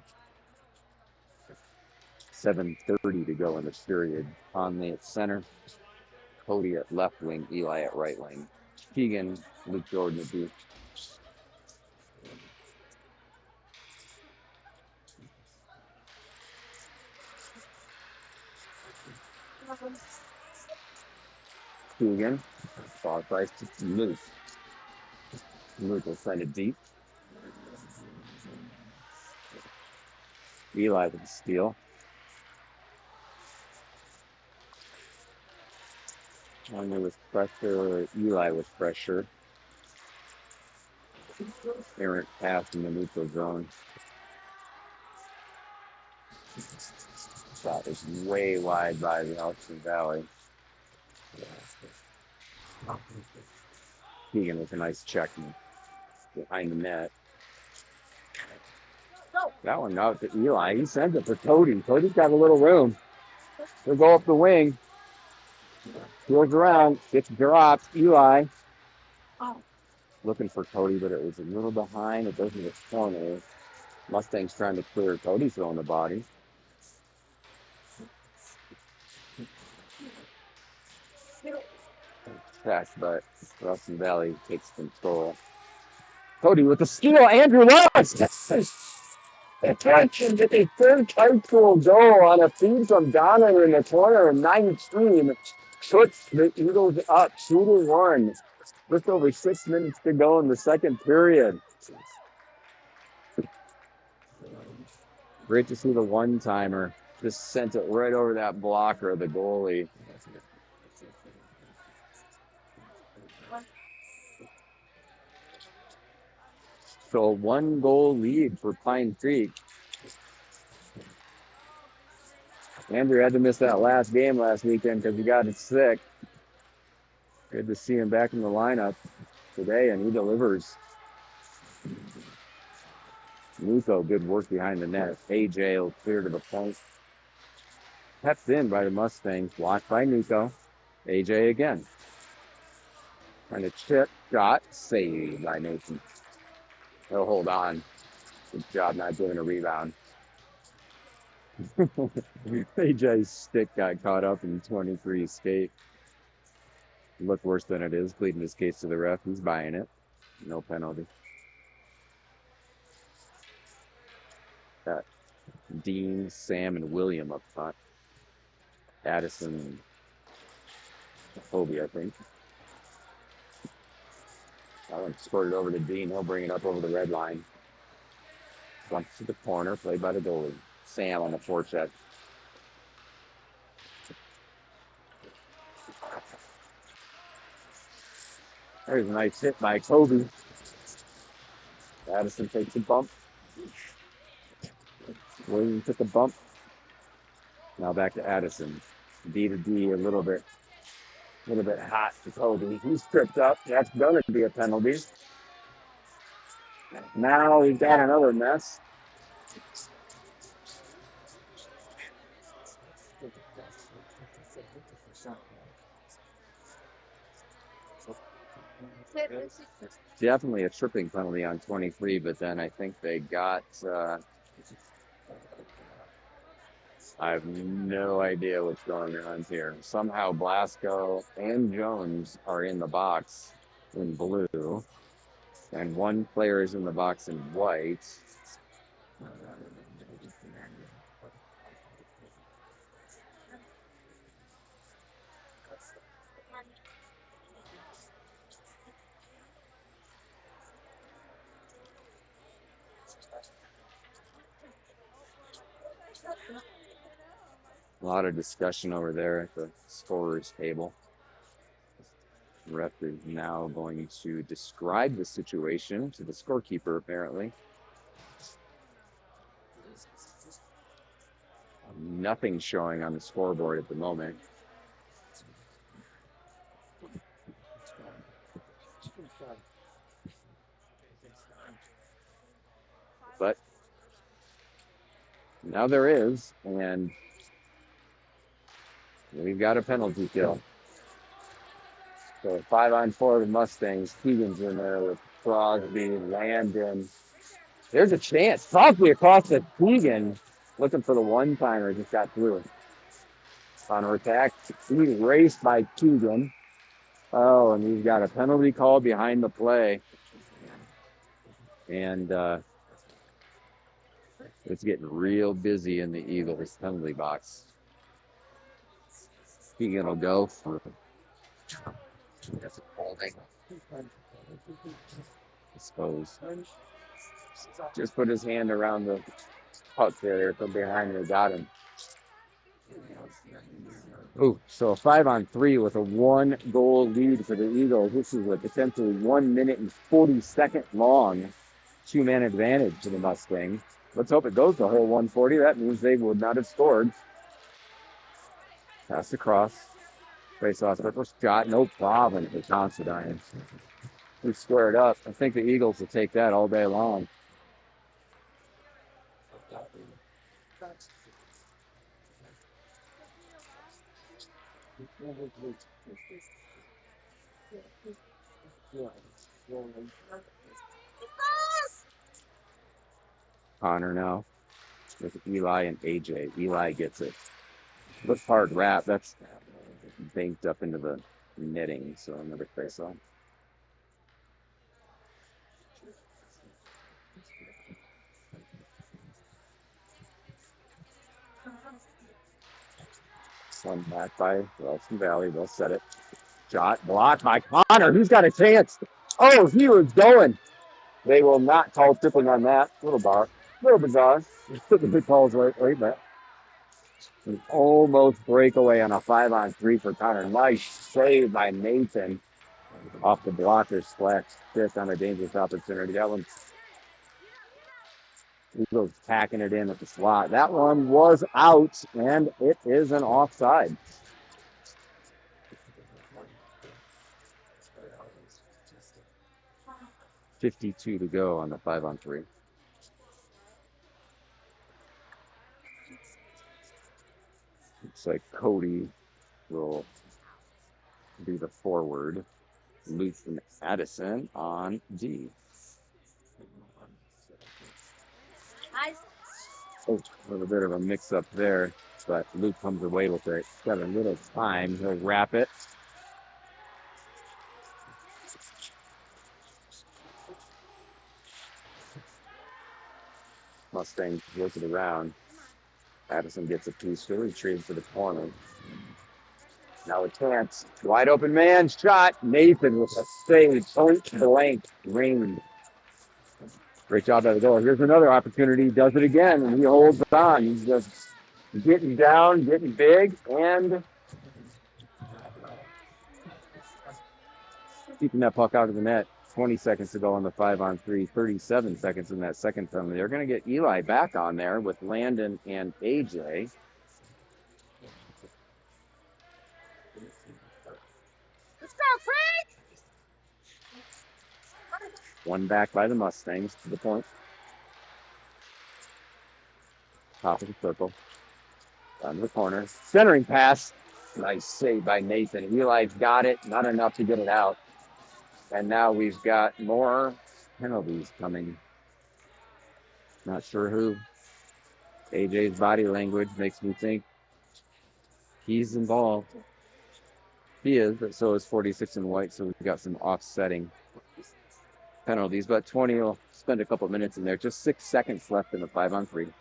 S2: 7:30 to go in the period. Conley at center. Cody at left wing. Eli at right wing. Keegan, Luke Jordan at deep. Keegan. Ball price to Luke. Luke will send it deep. Eli with the steal. Conley with pressure. Eli with pressure. Errant pass in the neutral zone. Shot is way wide by the Austin Valley. Keegan with a nice check behind the net. That one out to Eli. He sends it for Cody. Cody's got a little room. He'll go up the wing. Goes around. Gets dropped. Eli. Looking for Cody, but it was a little behind. It goes to the corner. Mustang's trying to clear. Cody's throwing the body. Pass, but Ruston Valley takes control. Cody with the steal. Andrew Lewis. Attention to the third high school goal on a feed from Donovan in the corner of 19. Puts the Eagles up 2-1. Just over 6 minutes to go in the second period. Great to see the one-timer. Just sent it right over that blocker of the goalie. So 1 goal lead for Pine Creek. Andrew had to miss that last game last weekend because he got sick. Good to see him back in the lineup today, and he delivers. Nico, good work behind the net. AJ will clear to the point. Kept in by the Mustangs. Blocked by Nico. AJ again. Trying to chip. Shot. Saved by Nathan. He'll hold on. Good job not doing a rebound. AJ's stick got caught up in 23 skate. Looked worse than it is. Pleading his case to the ref. He's buying it. No penalty. Got Dean, Sam, and William up front. Addison, Kobe, I think. That one squirted over to Dean. He'll bring it up over the red line. Once to the corner, played by the goalie. Sam on the forecheck. There's a nice hit by Kobe. Addison takes a bump. William took a bump. Now back to Addison. D to D, a little bit hot to Kobe. He's tripped up. That's going to be a penalty. Now we've got another mess. Definitely a tripping penalty on 23, but then I think they got. I have no idea what's going on here. Somehow Blasco and Jones are in the box in blue, and one player is in the box in white. A lot of discussion over there at the scorer's table. The ref is now going to describe the situation to the scorekeeper, apparently. Nothing showing on the scoreboard at the moment. But now there is, and we've got a penalty kill. So 5-on-4 of the Mustangs. Keegan's in there with Crosby, Landon. There's a chance. Crosby across the Keegan, looking for the one-timer, just got through it. On attack, he raced by Keegan. Oh, and he's got a penalty call behind the play. And it's getting real busy in the Eagles penalty box. Keegan will go for holding. I suppose. Just put his hand around the puck there from behind and got him. Ooh, so a 5-on-3 with a 1-goal lead for the Eagles. This is a potentially 1 minute and 40-second long 2-man advantage to the Mustangs. Let's hope it goes the whole 140. That means they would not have scored. Pass across. Face off. First shot, no problem for Considine. We squared up. I think the Eagles will take that all day long. Connor now with Eli and AJ. Eli gets it. Looks hard wrap. That's banked up into the netting, so another face off. One back by Wilson Valley. They'll set it. Shot blocked by Connor. Who's got a chance? Oh, he was going. They will not call tipping on that. Little bizarre. The calls right back. An almost breakaway on a 5-on-3 for Connor. Nice save by Nathan off the blocker slash stick on a dangerous opportunity. That one, Eagles tacking it in at the slot. That one was out, and it is an offside. .52 to go on the 5-on-3. Looks like Cody will be the forward. Luke and Addison on D. Oh, a little bit of a mix-up there, but Luke comes away with it. Got a little time. He'll wrap it. Mustang works it around. Addison gets a piece to retrieve to the corner. Now a chance. Wide open man shot. Nathan with a save. Point blank range. Great job out of the goal. Here's another opportunity. He does it again, and he holds on. He's just getting down, getting big, and keeping that puck out of the net. 20 seconds to go on the 5-on-3. 37 seconds in that second penalty. They're going to get Eli back on there with Landon and AJ. Let's go, Frank! One back by the Mustangs to the point. Top of the circle. Down to the corner. Centering pass. Nice save by Nathan. Eli's got it. Not enough to get it out. And now we've got more penalties coming. Not sure who. AJ's body language makes me think he's involved. He is, but so is 46 in white. So we've got some offsetting penalties. But 20 will spend a couple minutes in there. Just 6 seconds left in the 5-on-3.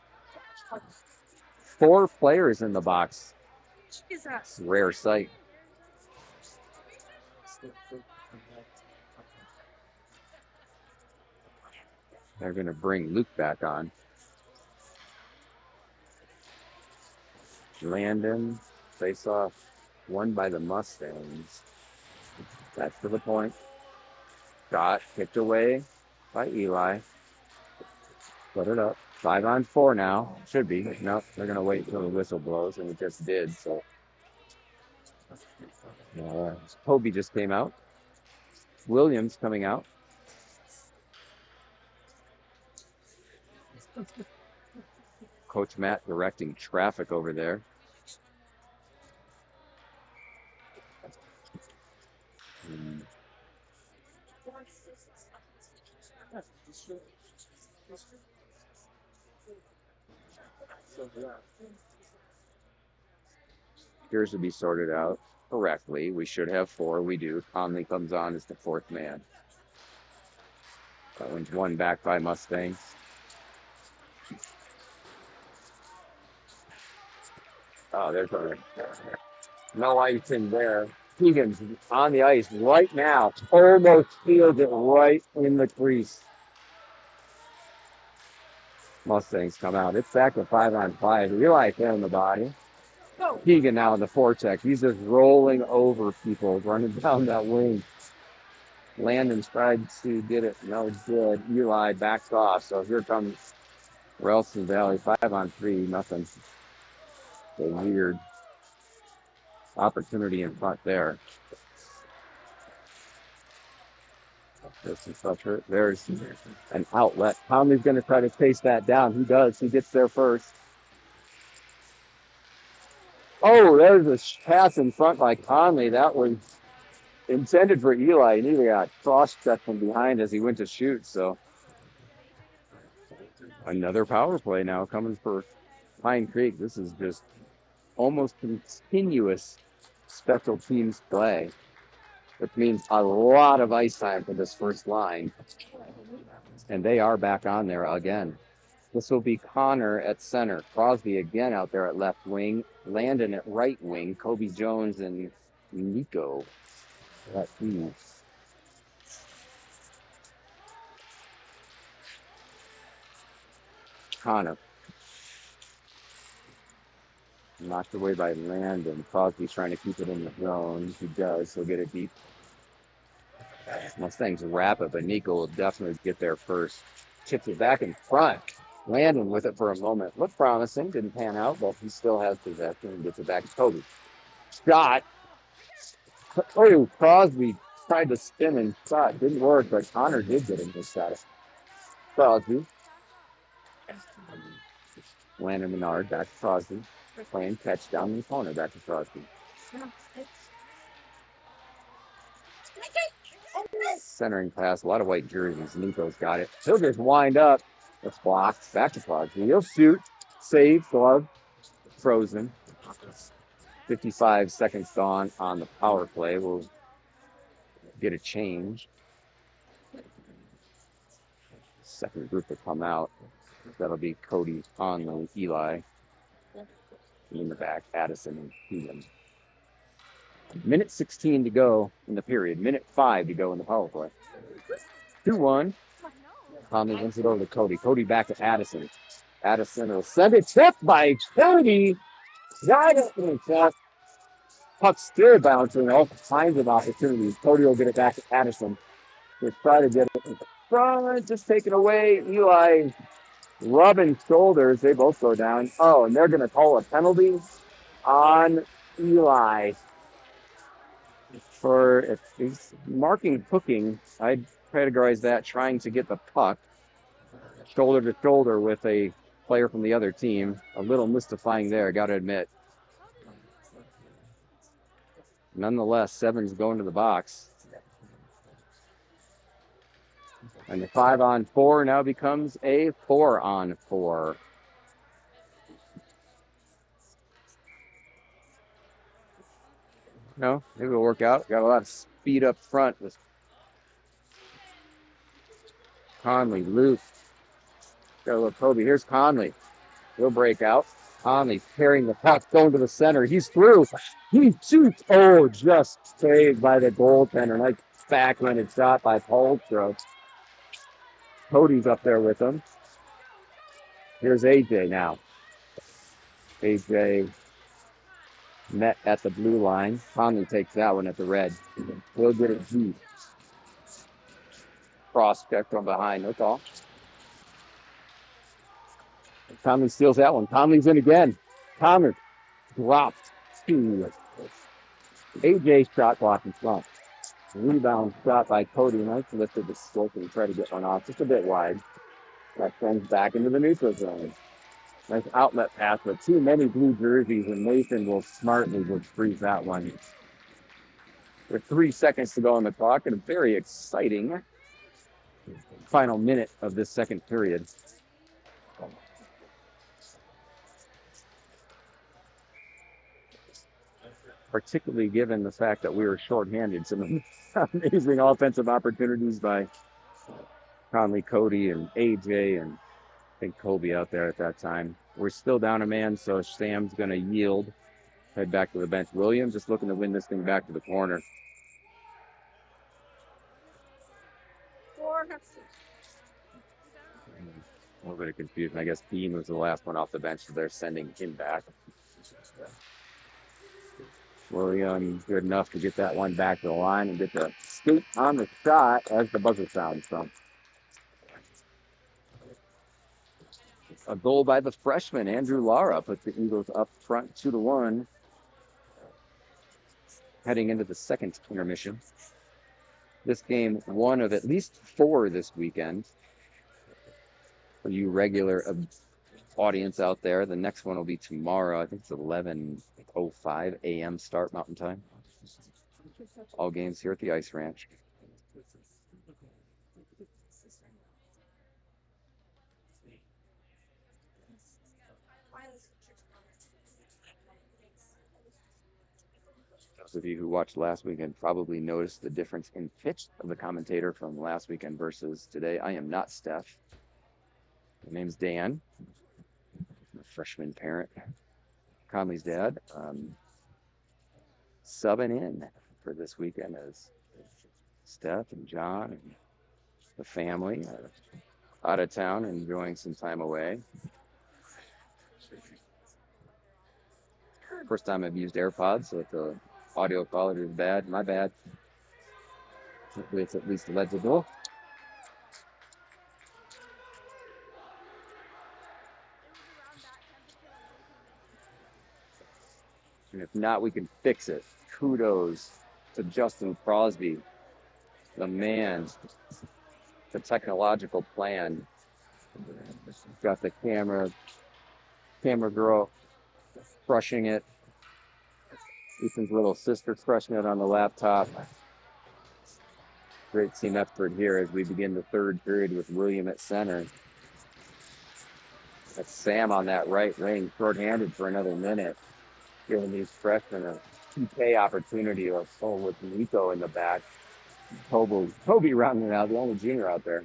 S2: 4 players in the box. It's a rare sight. They're going to bring Luke back on. Landon, face off, won by the Mustangs. That's to the point. Shot kicked away by Eli. Put it up. 5-on-4 now. Should be. No, they're going to wait until the whistle blows, and it just did. So Kobe just came out. Williams coming out. Coach Matt directing traffic over there. Appears to be sorted out correctly. We should have 4. We do. Conley comes on as the 4th man. That one's won back by Mustangs. Oh, there's no ice in there. Keegan's on the ice right now. Almost steals it right in the crease. Mustangs come out. It's back to 5-on-5. Eli in the body. Keegan now in the forecheck. He's just rolling over people, running down that wing. Landon tried to get it. No good. Eli backs off. So here comes Ralston Valley. 5-on-3. Nothing. A weird opportunity in front there. There's an outlet. Conley's going to try to chase that down. He does. He gets there first. Oh, there's a pass in front by Conley. That was intended for Eli. And Eli got cross-checked from behind as he went to shoot. So another power play now coming for Pine Creek. This is just almost continuous special teams play, which means a lot of ice time for this first line. And they are back on there again. This will be Connor at center. Crosby again out there at left wing. Landon at right wing. Kobe Jones and Nico at E. Connor. Knocked away by Landon. Crosby's trying to keep it in the zone. He does. He'll get it deep. Mustangs wrap it, but Nico will definitely get there first. Chips it back in front. Landon with it for a moment. Looked promising. Didn't pan out, but he still has possession and gets it back to Kobe. Shot. Oh, Crosby tried to spin and shot. Didn't work, but Connor did get him this shot. Crosby. Landon Menard back to Crosby. Playing catch down in the corner. Back to Crosby. Centering pass. A lot of white jerseys. Nico's got it. He'll just wind up. That's blocked. Back to Crosby. He'll shoot. Save. Glove. Frozen. 55 seconds gone on the power play. We'll get a change. Second group to come out. That'll be Cody, Conley, Eli. In the back, Addison and Keegan. Minute 16 to go in the period. Minute 5 to go in the power play. 2-1. Conley wins it over to Cody. Cody back to Addison. Addison will send it. Tipped by Cody. Got it in the chest. Puck still bouncing. All kinds of opportunities. Cody will get it back to Addison. He'll try to get it in front. Just taken away. Eli rubbing shoulders. They both go down. Oh, and they're going to call a penalty on Eli for he's marking hooking. I'd categorize that trying to get the puck shoulder to shoulder with a player from the other team. A little mystifying there, got to admit. Nonetheless, Severn's going to the box. And the 5-on-4 now becomes a 4-on-4. No, maybe it'll work out. Got a lot of speed up front with Conley, Luke. Got a little Kobe. Here's Conley. He'll break out. Conley carrying the puck, going to the center. He's through. He shoots. Oh, just saved by the goaltender. Nice backhanded shot by Polstra. Cody's up there with him. Here's AJ now. AJ met at the blue line. Conley takes that one at the red. He'll get it deep. Cross check from behind. No call. Conley steals that one. Conley's in again. Conley dropped to AJ shot block in front. Rebound shot by Cody. Nice lifted the slope and try to get one off just a bit wide. That sends back into the neutral zone. Nice outlet pass, but too many blue jerseys, and Nathan will smartly just freeze that one. With 3 seconds to go on the clock, and a very exciting final minute of this second period. Particularly given the fact that we were shorthanded. Some amazing offensive opportunities by Conley, Cody, and AJ, and I think Kobe out there at that time. We're still down a man, so Sam's going to yield. Head back to the bench. Williams just looking to win this thing back to the corner. A little bit of confusion. I guess Dean was the last one off the bench, so they're sending him back. Williams good enough to get that one back to the line and get the scoop on the shot as the buzzer sounds from. A goal by the freshman, Andrew Lara, puts the Eagles up front 2-1. Heading into the second intermission. This game, one of at least 4 this weekend. For you regular audience out there, the next one will be tomorrow. I think it's 11:05 a.m. start Mountain Time. All games here at the Ice Ranch. Those of you who watched last weekend probably noticed the difference in pitch of the commentator from last weekend versus today. I am not Steph. My name's Dan, a freshman parent. Conley's dad. Subbing in for this weekend as Steph and John and the family are out of town enjoying some time away. First time I've used AirPods, so if the audio quality is bad, my bad. Hopefully it's at least legible. And if not, we can fix it. Kudos to Justin Crosby, the man, the technological plan. Got the camera girl crushing it. Ethan's little sister crushing it on the laptop. Great team effort here as we begin the third period with William at center. That's Sam on that right wing, short-handed for another minute. Giving these freshmen a PK opportunity with Nico in the back. Toby rounding it out, the only junior out there.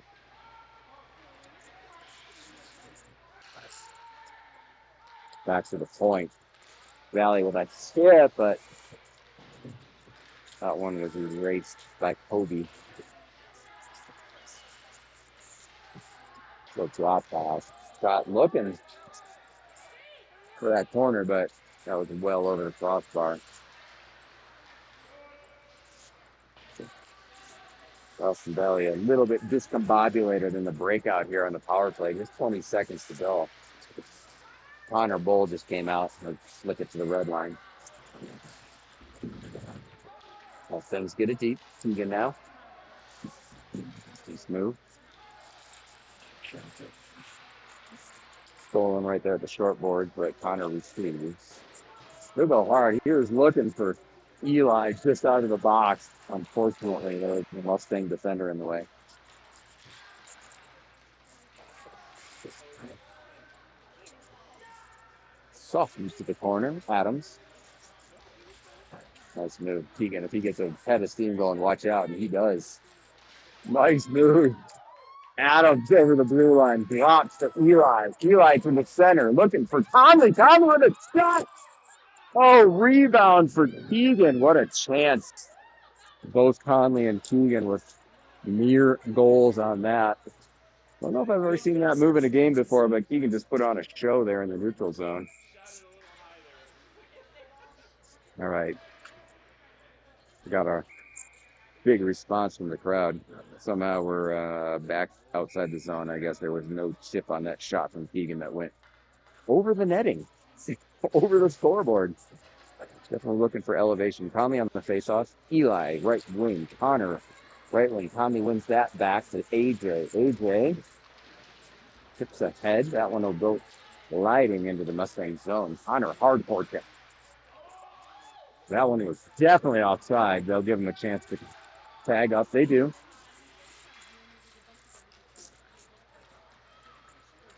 S2: Back to the point. Valley with that skip, but that one was erased by Kobe. So drop pass. Scott looking for that corner, but that was well over the crossbar. Austin Valley a little bit discombobulated in the breakout here on the power play. Just 20 seconds to go. Connor Bull just came out and flick it to the red line. Well, things get it deep. Keegan now. He's moved. Stolen right there at the short board, but Connor receives. They'll go hard. He was looking for Eli just out of the box. Unfortunately, there was a Mustang defender in the way. Softens to the corner. Adams. Nice move. Keegan, if he gets a head of steam going, watch out. And he does. Nice move. Adams over the blue line. Drops to Eli. Eli from the center. Looking for Conley. Conley with a shot. Oh, rebound for Keegan. What a chance. Both Conley and Keegan with near goals on that. I don't know if I've ever seen that move in a game before, but Keegan just put on a show there in the neutral zone. All right. We got our big response from the crowd. Somehow we're back outside the zone. I guess there was no chip on that shot from Keegan that went over the netting, over the scoreboard. Definitely looking for elevation. Conley on the faceoff. Eli, right wing. Connor, right wing. Conley wins that back to AJ. AJ tips ahead. That one will go gliding into the Mustang zone. Connor, hardcore kick. That one was definitely offside. They'll give him a chance to tag up. They do.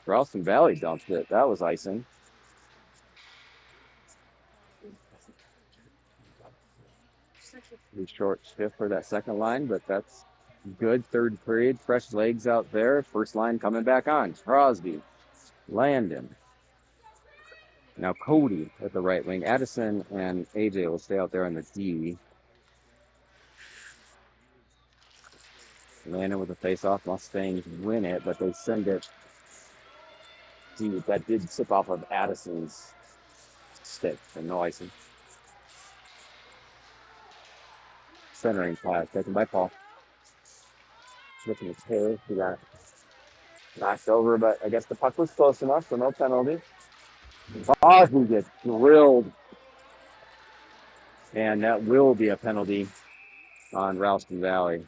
S2: Ralston Valley dumped it. That was icing. Pretty short shift for that second line, but that's good. Third period. Fresh legs out there. First line coming back on. Crosby. Landon. Now Cody at the right wing. Addison and AJ will stay out there on the D. Landon with a face-off. Mustangs win it, but they send it. See, that did sip off of Addison's stick. And no icing. Centering pass taken by Paul. Looking at Taylor. He got knocked over, but I guess the puck was close enough, so no penalty. Crosby gets drilled. And that will be a penalty on Ralston Valley.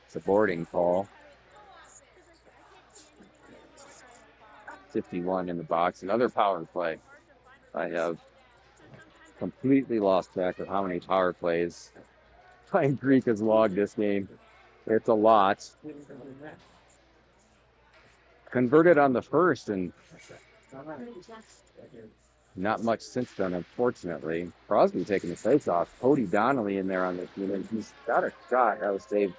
S2: It's a boarding call. 51 in the box. Another power play. I have completely lost track of how many power plays Pine Creek has logged this game. It's a lot. Converted on the first, and not much since then, unfortunately. Crosby taking the face off. Cody Donnelly in there on the team, and he's got a shot that was saved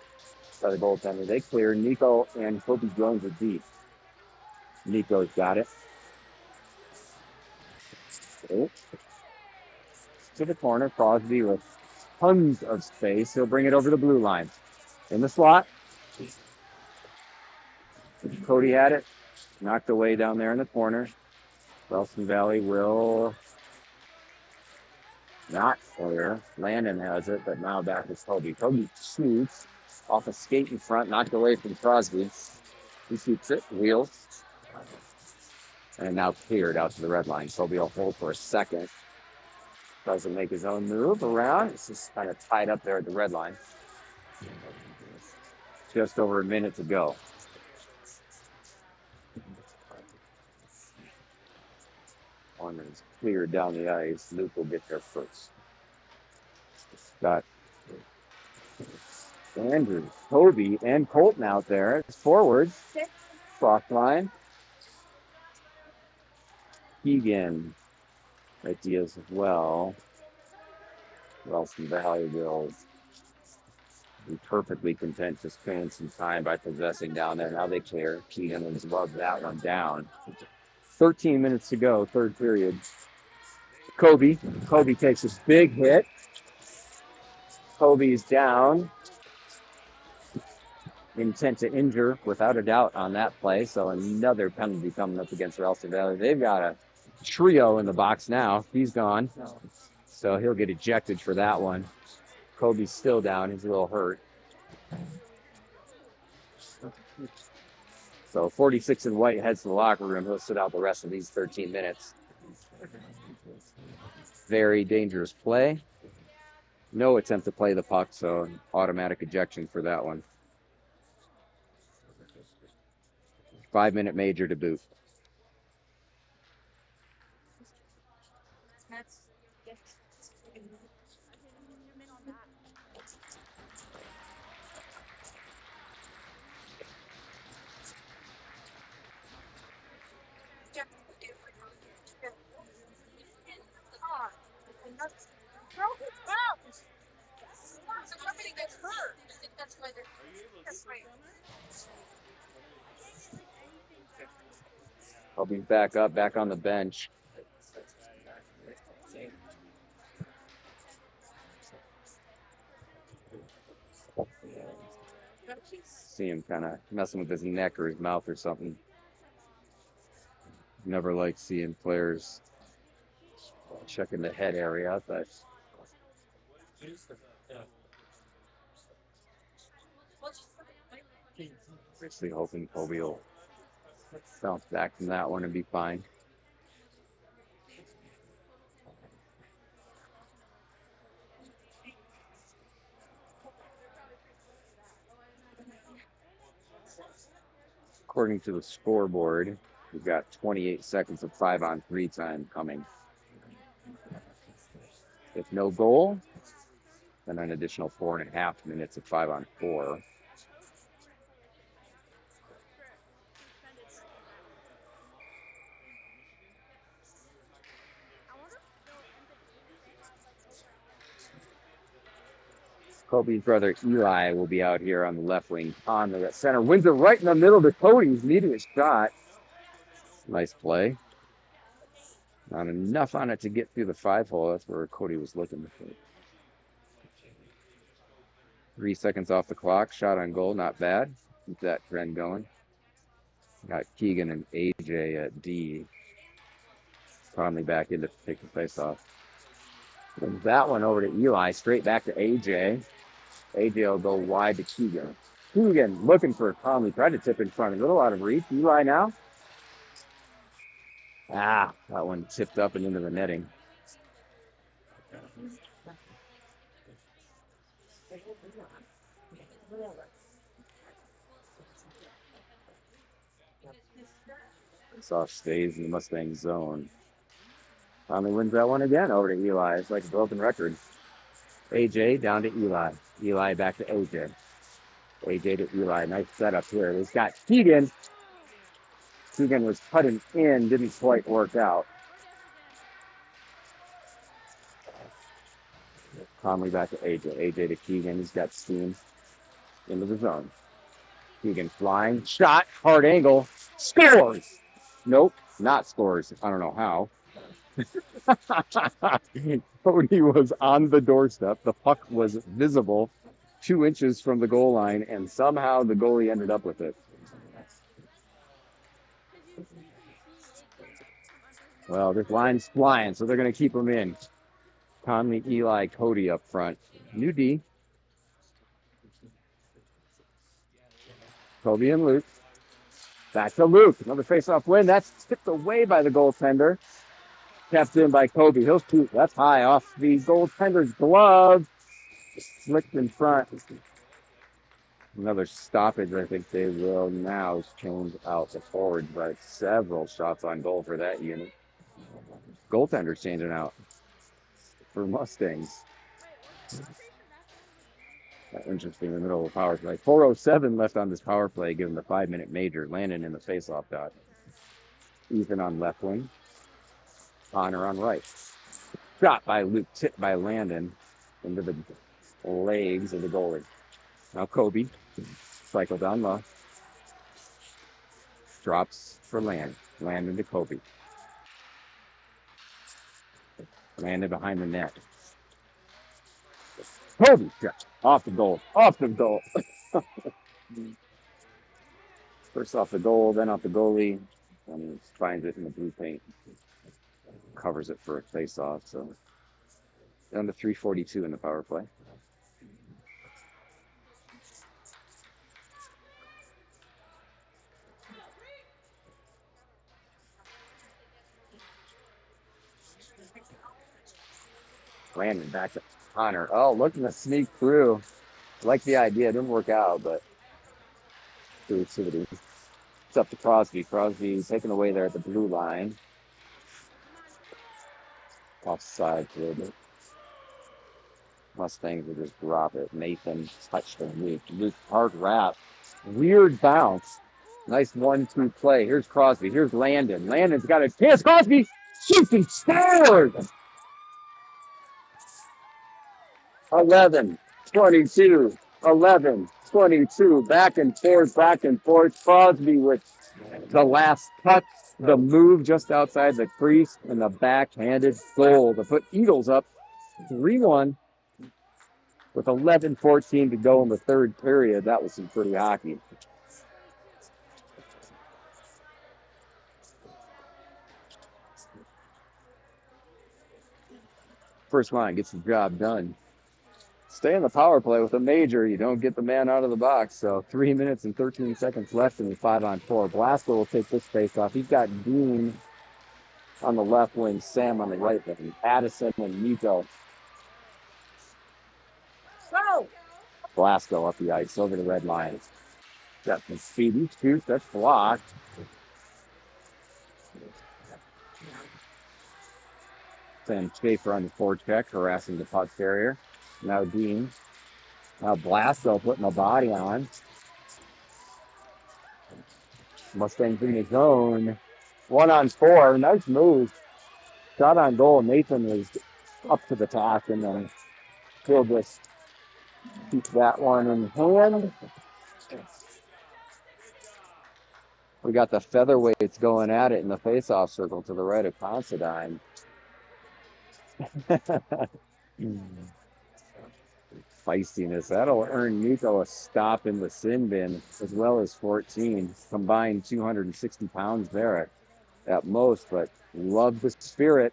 S2: by the goaltender. They clear. Nico and Kobe Jones are deep. Nico's got it. Oh. To the corner. Crosby with tons of space. He'll bring it over the blue line. In the slot. Cody had it. Knocked away down there in the corner. Ralston Valley will not clear. Landon has it, but now back to Kobe. Kobe shoots off a skate in front, knocked away from Crosby. He shoots it, wheels, and now cleared out to the red line. Kobe will hold for a second. Doesn't make his own move around. It's just kind of tied up there at the red line. Just over a minute to go. One is cleared down the ice. Luke will get there first. Got Andrew, Kobe, and Colton out there. It's forward. Cross line. Keegan ideas as well. Ralston Valley will be perfectly content to spend some time by possessing down there. Now they clear. Keegan has loved that one down. 13 minutes to go, third period. Kobe takes a big hit. Kobe's down. Intent to injure, without a doubt, on that play. So another penalty coming up against Ralston Valley. They've got a trio in the box now. He's gone. So he'll get ejected for that one. Kobe's still down. He's a little hurt. So 46 in white heads to the locker room. He'll sit out the rest of these 13 minutes. Very dangerous play. No attempt to play the puck, so automatic ejection for that one. 5-minute major to boot. I'll be back up, back on the bench. See him kind of messing with his neck or his mouth or something. Never like seeing players checking the head area, but basically hoping Kobe will bounce back from that one and be fine. According to the scoreboard, we've got 28 seconds of 5-on-3 time coming. If no goal, then an additional 4.5 minutes of 5-on-4. Kobe's brother Eli will be out here on the left wing. On the center, wins it right in the middle to Cody. He's needing a shot. Nice play. Not enough on it to get through the 5-hole. That's where Cody was looking. 3 seconds off the clock. Shot on goal, not bad. Keep that trend going. Got Keegan and AJ at D. Conley back in to take the face off. And that one over to Eli, straight back to AJ. AJ will go wide to Keegan. Keegan looking for Conley, tried to tip in front, a little out of reach. Eli now. That one tipped up and into the netting. Soft stays in the Mustang zone. Conley wins that one again over to Eli. It's like a broken record. AJ down to Eli. Eli back to AJ. AJ to Eli. Nice setup here. He's got Keegan. Keegan was cutting in, didn't quite work out. Conley back to AJ. AJ to Keegan. He's got steam into the zone. Keegan flying. Shot. Hard angle. Scores! Nope. Not scores. I don't know how. Cody was on the doorstep. The puck was visible 2 inches from the goal line, and somehow the goalie ended up with it. Well, this line's flying, so they're going to keep him in. Conley, Eli, Cody up front. New D. Kobe and Luke. Back to Luke. Another face-off win. That's tipped away by the goaltender. Kept in by Kobe. He'll shoot. That's high off the goaltender's glove. Slicked in front. Another stoppage. I think they will now change out the forward, but several shots on goal for that unit. Goaltender's changing out for Mustangs. Interesting in the middle of the power play. 4:07 left on this power play, given the 5-minute major. Landon in the faceoff dot. Ethan on left wing. Connor on right. Shot by Luke, tipped by Landon into the legs of the goalie. Now Kobe, cycle down low. Drops for Landon to Kobe. Landon behind the net. Kobe, off the goal. First off the goal, then off the goalie. And he finds it in the blue paint. Covers it for a face-off. So down to 3:42 in the power play. Landon back to Connor. Oh, looking to sneak through. Like the idea. It didn't work out, but creativity. It's up to Crosby. Crosby taken away there at the blue line. Offside a little bit. Mustangs will just drop it. Nathan touched the Luke. Luke hard wrap. Weird bounce. Nice 1-2 play. Here's Crosby. Here's Landon. Landon's got a chance. Crosby shoots and scores! 11-22. 11, 22, back and forth. Crosby with the last touch, the move just outside the crease, and the backhanded goal to put Eagles up 3-1 with 11:14 to go in the third period. That was some pretty hockey. First line gets the job done. Stay in the power play with a major. You don't get the man out of the box. So 3 minutes and 13 seconds left in the 5-on-4. Blasco will take this face off. He's got Dean on the left wing, Sam on the right wing, Addison and Nico.
S1: Go!
S2: Blasco up the ice over the red line. Got some speedy shoot. That's blocked. Sam Schaefer on the forecheck, harassing the puck carrier. Now Dean. Now Blasco putting a body on. Mustangs in his own. 1-on-4. Nice move. Shot on goal. Nathan was up to the task, and then he'll just keep that one in hand. We got the featherweights going at it in the face-off circle to the right of Considine. Feistiness. That'll earn Nico a stop in the sin bin, as well as 14. Combined 260 pounds there at most, but love the spirit.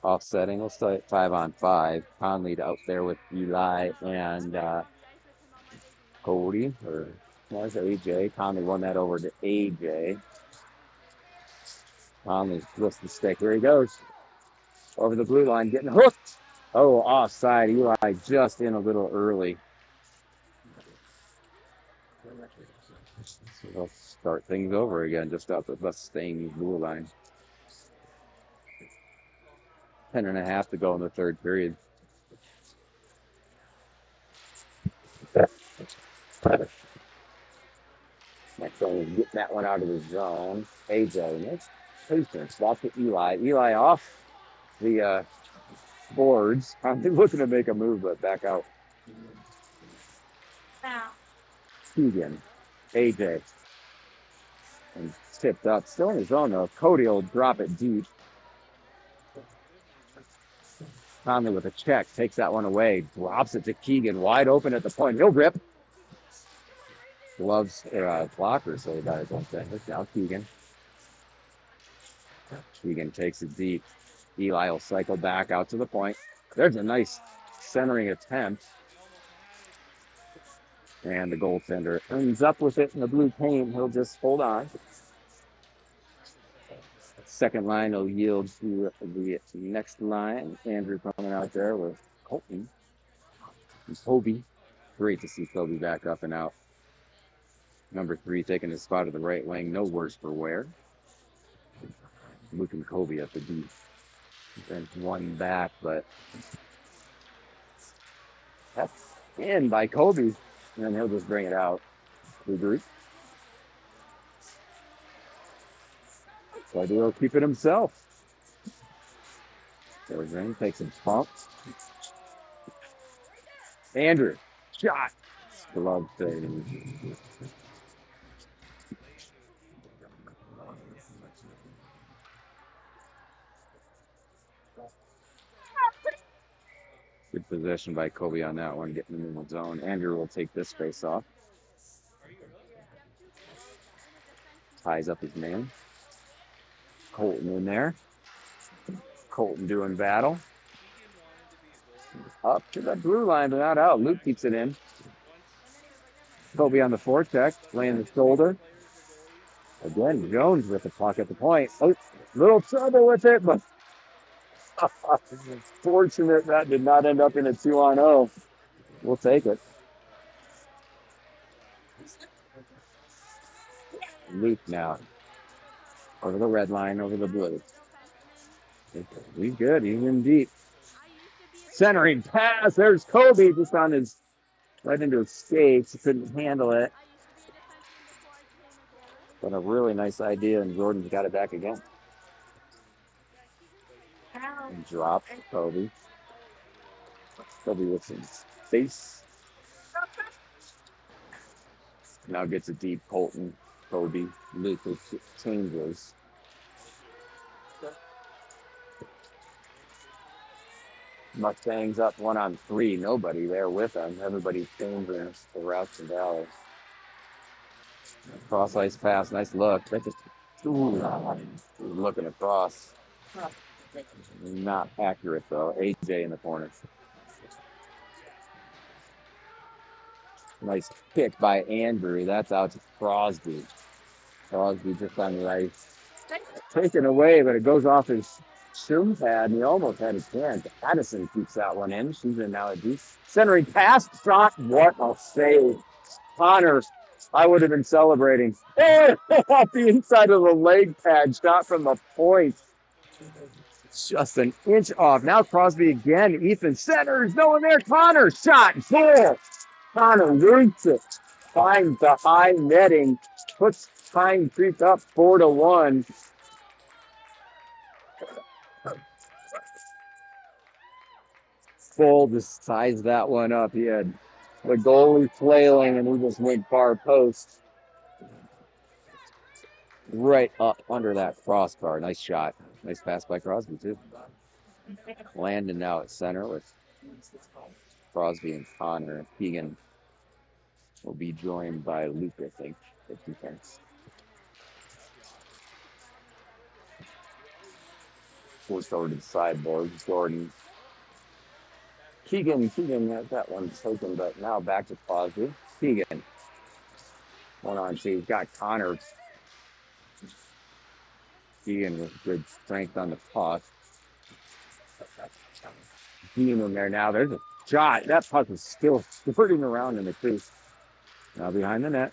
S2: Offsetting. We'll start 5-on-5. Conley out there with Eli and Cody, or was AJ? Conley won that over to AJ. Conley's twists the stick. Here he goes. Over the blue line, getting hooked. Oh, offside. Eli just in a little early. So they'll start things over again, just out the Mustangs blue line. 10.5 to go in the third period. Next one is getting that one out of the zone. AJ, next patience. Back to Eli. Eli off the boards. I'm looking to make a move, but back out.
S1: Now.
S2: Keegan. AJ. And tipped up. Still in his zone, though. Cody will drop it deep. Conley with a check. Takes that one away. Drops it to Keegan. Wide open at the point. He'll rip. Gloves blocker, so he got his own thing. Now Keegan. Keegan takes it deep. Eli will cycle back out to the point. There's a nice centering attempt. And the goaltender ends up with it in the blue paint. He'll just hold on. Second line will yield to the next line. Andrew coming out there with Colton and Kobe. Great to see Kobe back up and out. Number 3 taking his spot at the right wing. No worse for wear. Luke and Kobe at the D. Then one back, but that's in by Kobe. And then he'll just bring it out. Agree. So he'll keep it himself. There's Ring, takes some pumps. Andrew, shot. Glove thing. Good possession by Kobe on that one, getting him in the zone. Andrew will take this face off. Ties up his man. Colton in there. Colton doing battle. Up to the blue line, but not out. Luke keeps it in. Kobe on the forecheck, laying the shoulder. Again, Jones with the puck at the point. Oh, little trouble with it, but fortunate that did not end up in a 2-on-0. We'll take it. Luke now. Over the red line, over the blue. He's good. He's in deep. Centering pass. There's Kobe just on his right into his skates. He couldn't handle it. But a really nice idea, and Jordan's got it back again. And drop Kobe. Kobe with some space. Now gets a deep Colton. Kobe. Lucas changes. Mustangs up 1-on-3. Nobody there with them. Everybody's changing the routes and valleys. Cross ice pass. Nice look. Ooh, looking across. Not accurate though. AJ in the corner. Nice kick by Andrew. That's out to Crosby. Crosby just on the ice. Taken away, but it goes off his shin pad, and he almost had a chance. Addison keeps that one in. She's in now a deep centering pass shot. What a save. Connor, I would have been celebrating. Oh, off the inside of the leg pad, shot from the point. Just an inch off. Now Crosby again. Ethan centers. No one there. Connor shot. Goal. Connor roots it. Finds the high netting. Puts Pine Creek up 4-1. Full just sized that one up. He had the goalie flailing and he just went far post. Right up under that crossbar. Nice shot. Nice pass by Crosby, too. Landon now at center with Crosby and Connor. Keegan will be joined by Luke, I think, at defense. Forced over to the sideboard. Jordan. Keegan has that one taken, but now back to Crosby. Keegan. 1-on-2. He's got Connor. Keegan with good strength on the puck. Keegan in there now. There's a shot. That puck is still skirting around in the crease. Now behind the net.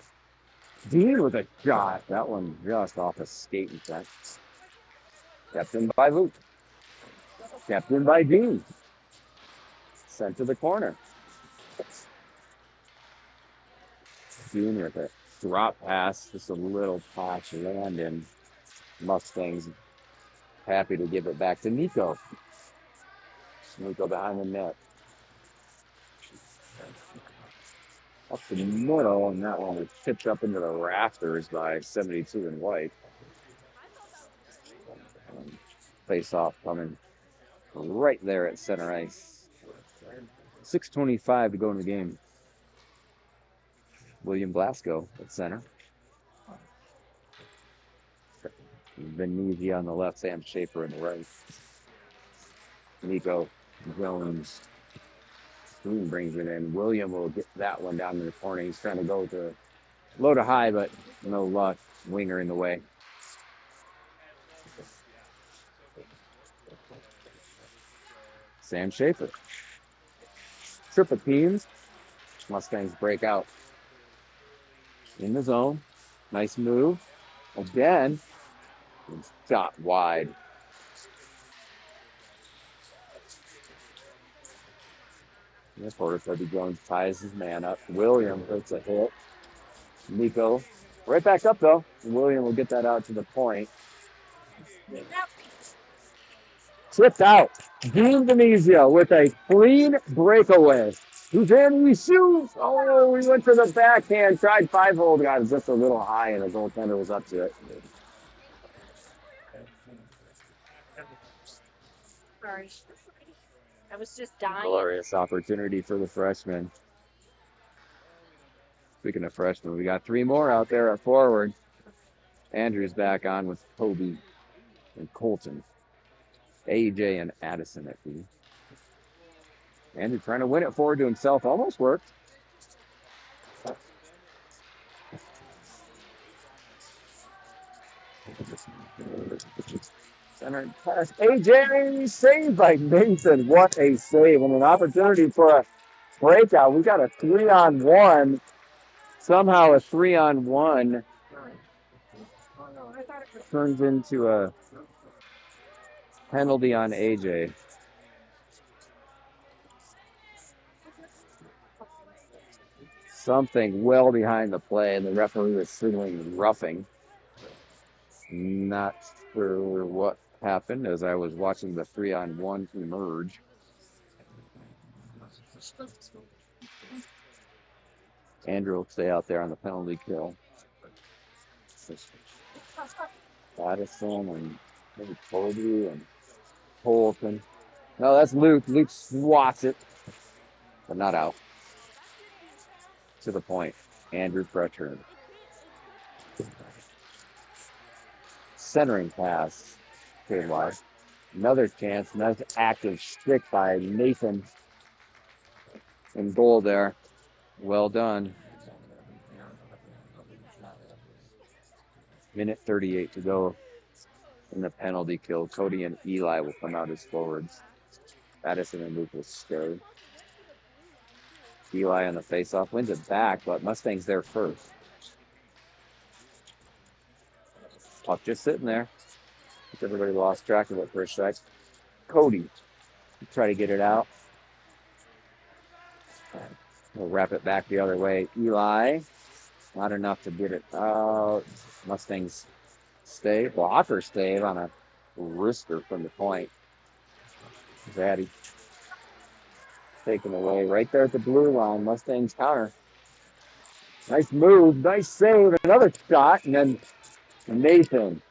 S2: Dean with a shot. That one just off a skating set. Kept in by Luke. Kept in by Dean. Sent to the corner. Dean with a drop pass. Just a little patch. Landon. Mustangs happy to give it back to Nico. Nico behind the net. Up the middle, and that one was tipped up into the rafters by 72 in white. Face off coming right there at center ice. 6:25 to go in the game. William Blasco at center. Venezia on the left, Sam Schaefer on the right. Nico Jones. Boone brings it in. William will get that one down in the corner. He's trying to go to low to high, but no luck. Winger in the way. Sam Schaefer. Triple teams. Mustangs break out. In the zone. Nice move. Again. Shot wide. Porter Toby Jones ties his man up. William hits a hit. Nico right back up though. William will get that out to the point. Tripped out. Dean Venezia with a clean breakaway. Who's in? We shoot. Oh, we went to the backhand. Tried 5-hole. Got it just a little high, and the goaltender was up to it.
S1: Sorry. I was just dying.
S2: Glorious opportunity for the freshmen. Speaking of freshmen, we got 3 more out there at forward. Andrew's back on with Kobe and Colton. AJ and Addison at B. Andrew trying to win it forward to himself. Almost worked. Center pass. AJ saved by Mason. What a save and an opportunity for a breakout. We got a 3-on-1. Somehow a 3-on-1 turns into a penalty on AJ. Something well behind the play, and the referee was signaling roughing. Not sure what happened as I was watching the 3-on-1 emerge. Andrew will stay out there on the penalty kill. Addison and maybe Colby and Colton. No, that's Luke. Luke swats it, but not out. To the point. Andrew pressure. Centering pass. Good wide. Another chance. Nice active stick by Nathan. In goal there. Well done. Minute 38 to go in the penalty kill. Cody and Eli will come out as forwards. Addison and Luke will stay. Eli on the faceoff wins it back, but Mustang's there first. Puck just sitting there. Everybody lost track of it for a sec. Cody try to get it out. We'll wrap it back the other way. Eli, not enough to get it out. Mustangs stay. Blocker stayed on a wrister from the point. Zaddy taken away right there at the blue line. Mustangs counter. Nice move, nice save, another shot, and then Nathan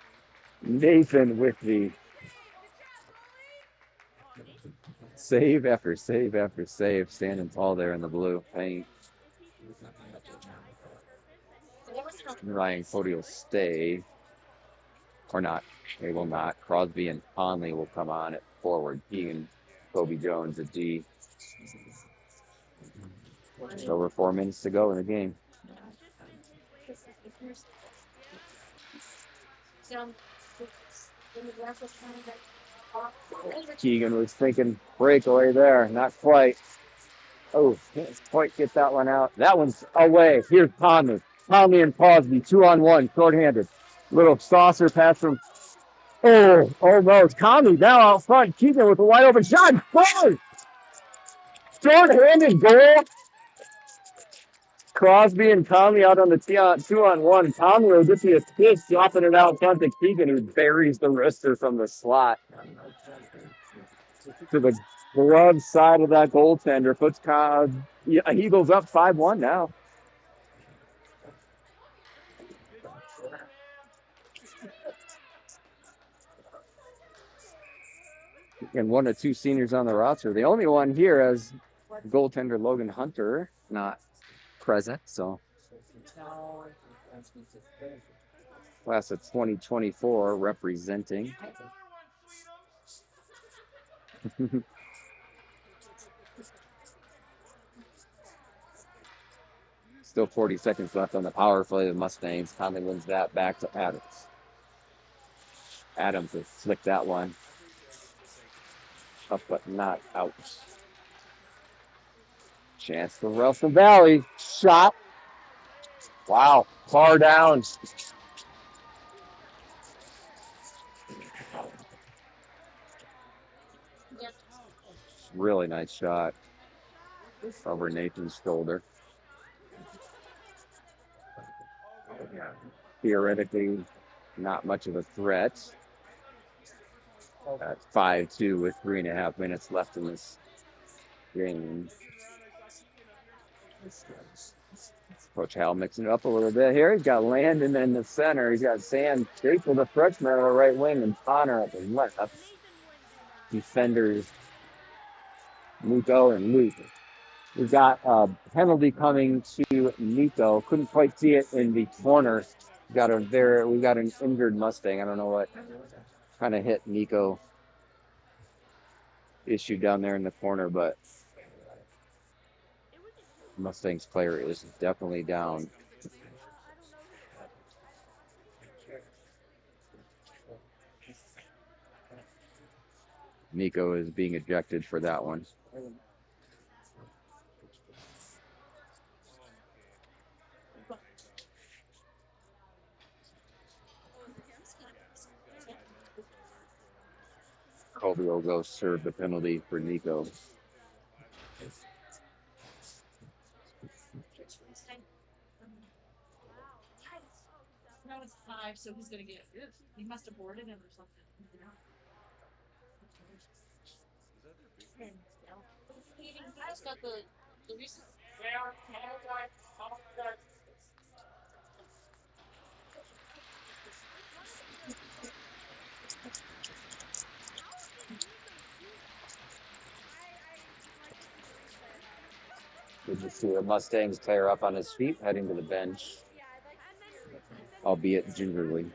S2: with the save after save after save, standing tall there in the blue paint. Ryan Cody will stay, or not. They will not. Crosby and Conley will come on at forward. Keegan, Kobe Jones at D. Just over 4 minutes to go in the game. Keegan was thinking breakaway there. Not quite. Oh, can't quite get that one out. That one's away. Here's Conley. Conley and Crosby, 2-on-1, short-handed. Little saucer pass from. Oh, almost. Conley now out front. Keegan with a wide open shot. Goal! Short-handed goal. Crosby and Conley out on the 2-on-1. Conley will get the assist, dropping it out front to Keegan, who buries the wrister from the slot to the glove side of that goaltender. Puts Eagles up 5-1 now. And one of two seniors on the roster. The only one here as goaltender Logan Hunter not present. So class of 2024 representing. Still 40 seconds left on the power play of the Mustangs. Conley wins that back to Adams. Adams has flicked that one. Up but not out. Chance for Relson Valley. Shot. Wow. Far down. Really nice shot over Nathan's shoulder. Theoretically, not much of a threat. At 5-2 with 3.5 minutes left in this game. Coach Hal mixing it up a little bit here. He's got Landon in the center. He's got Sam Staple, the freshman, on the right wing, and Connor at the left. Defenders, Nico and Luke. We've got a penalty coming to Nico. Couldn't quite see it in the corner. We got an injured Mustang. I don't know what kind of hit Nico issue down there in the corner, but Mustangs player is definitely down. Nico is being ejected for that one. Colby will go serve the penalty for Nico.
S1: No, it's 5, so he's gonna get. He must have boarded him or something.
S3: How did they lose those two? I like to see the replay of that.
S2: Good to see the Mustangs player up on his feet, heading to the bench,
S3: Yeah, and then he just
S2: albeit gingerly,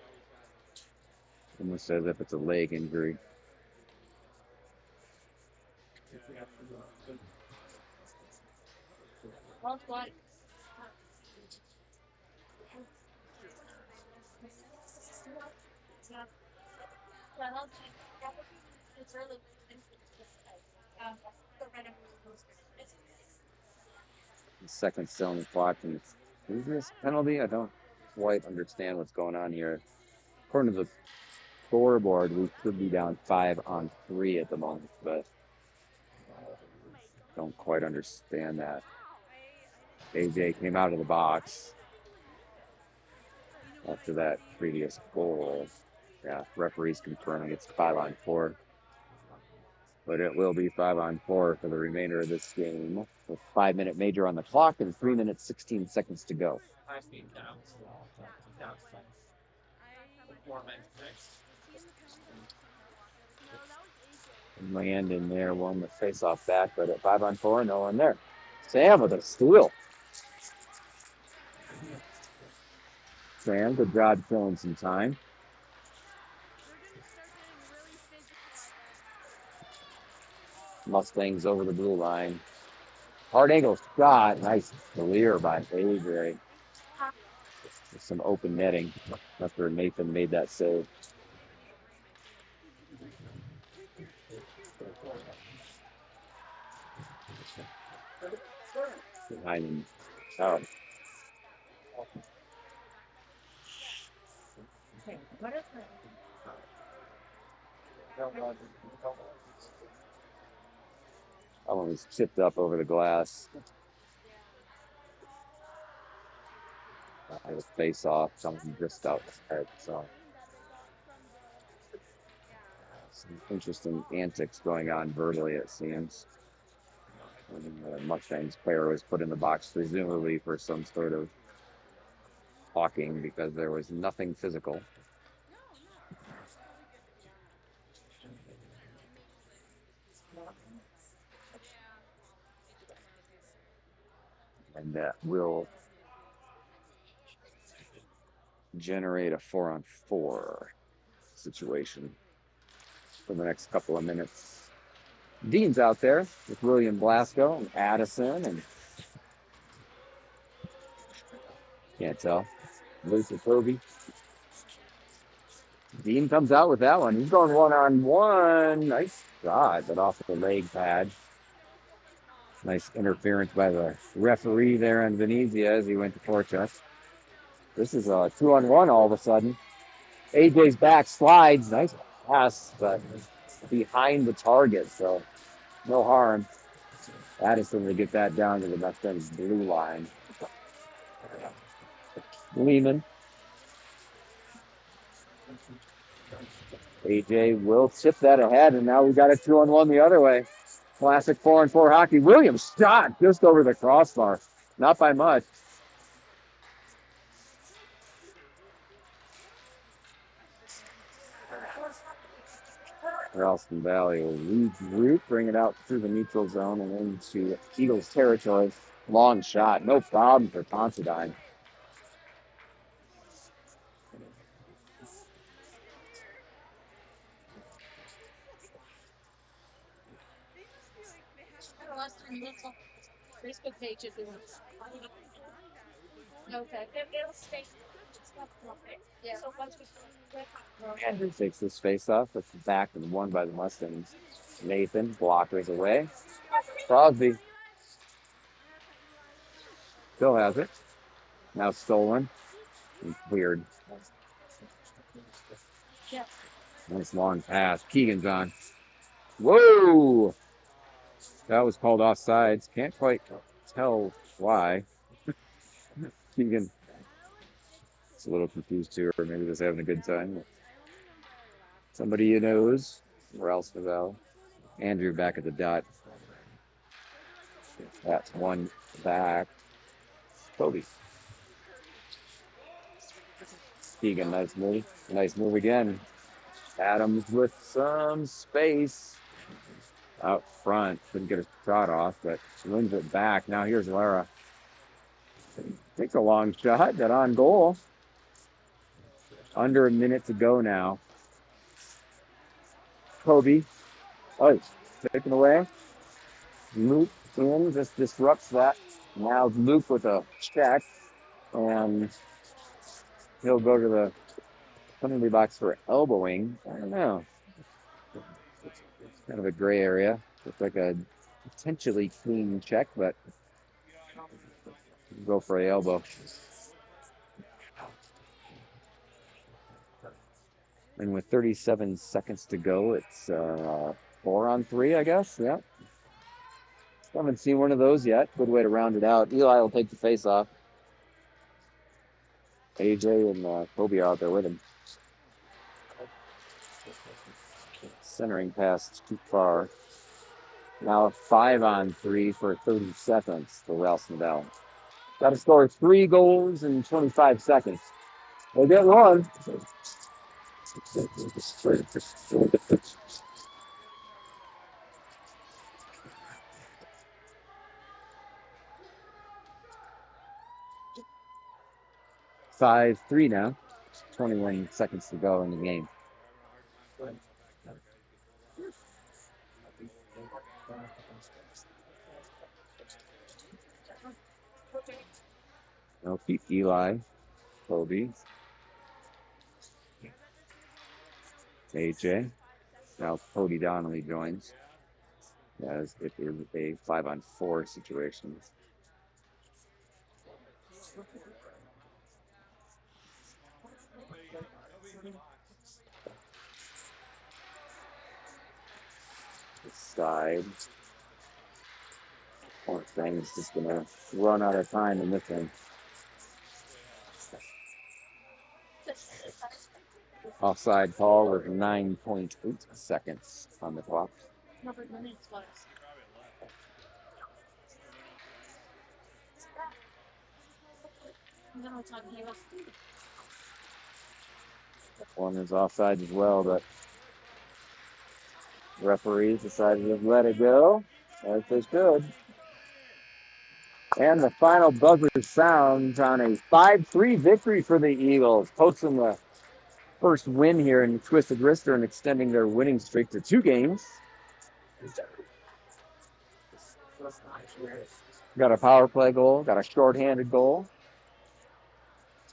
S2: almost as if it's a leg injury. Second still on the clock, and is this penalty? I don't quite understand what's going on here. According to the scoreboard, we could be down 5-on-3 at the moment, but don't quite understand that. AJ came out of the box after that previous goal. Yeah, referees confirming it's 5-on-4. But it will be 5-on-4 for the remainder of this game, with 5-minute major on the clock and 3 minutes 16 seconds to go.
S3: Was he in the penalty box somehow? No, that was AJ.
S2: Land in there, won the face-off back, but at 5-on-4, no one there. Sam with a steal. Sam, good job filling some time.
S3: They're gonna start getting really physical, I bet.
S2: Mustangs over the blue line. Hard angle shot. Nice clear by AJ. With some open netting after Nathan made that save. Behind him. Oh, that one was chipped up over the glass. It was face off, something just out his head. So some interesting antics going on verbally, it seems. And the Mustangs player was put in the box, presumably for some sort of talking, because there was nothing physical. And that will generate a 4-on-4 situation for the next couple of minutes. Dean's out there with William Blasco and Addison, and can't tell. Lisa Toby. Dean comes out with that one. He's going 1-on-1. Nice shot, but off the leg pad. Nice interference by the referee there on Venezia as he went to forecheck. This is a 2-on-1 all of a sudden. AJ's back slides. Nice pass, but behind the target, so no harm. Addison to get that down to the Mustangs blue line. Lehman. AJ will tip that ahead, and now we got a 2-on-1 the other way. Classic 4-on-4 hockey. Williams shot just over the crossbar. Not by much. Ralston Valley will regroup, bring it out through the neutral zone and into Eagles territory. Long shot. No problem for Considine.
S3: They must be like they have some Facebook page if they want. I think my granddad owns it.
S2: Andrew takes this face off. It's back and won by the Mustangs. Nathan blockers away. Crosby still has it. Now stolen and cleared. Nice long pass. Keegan's on. Whoa! That was called offsides. Can't quite tell why. Keegan is a little confused too, or maybe just having a good time. Somebody you knows. Or else Andrew back at the dot. That's one back. Kobe. Keegan, nice move. Nice move again. Adams with some space out front. Couldn't get a shot off, but wins it back. Now here's Lara. Takes a long shot. Got on goal. Under a minute to go now. Kobe. Oh, taken away. Luke in just disrupts that. Now Luke with a check, and he'll go to the penalty box for elbowing. I don't know. It's kind of a gray area. Looks like a potentially clean check, but go for a elbow. And with 37 seconds to go, it's 4-on-3, I guess. Yeah. Haven't seen one of those yet. Good way to round it out. Eli will take the face off. AJ and Kobe are out there with him. Centering pass too far. Now a 5-on-3 for 30 seconds for Ralph Nadal. Got to score 3 goals in 25 seconds. We'll get one. 5-3 now. 21 seconds to go in the game. They'll keep Eli, Kobe, AJ. Now Cody Donnelly joins as it is a 5-on-4 situation. The side. Mustang's just gonna run out of time in this one. Offside call with 9.8 seconds on the clock. One is offside as well, but referees decided to let it go as they should. And the final buzzer sounds on a 5-3 victory for the Eagles, posting the first win here in Twisted Wrister and extending their winning streak to 2 games. Got a power play goal, got a shorthanded goal.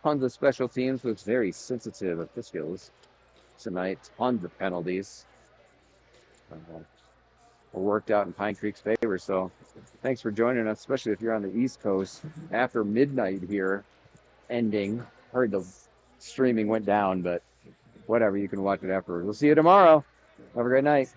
S2: Tons of special teams with very sensitive officials tonight. Tons of penalties. Worked out in Pine Creek's favor. So thanks for joining us, especially if you're on the East Coast. After midnight here, ending. Heard the streaming went down, but whatever, you can watch it afterwards. We'll see you tomorrow. Have a great night.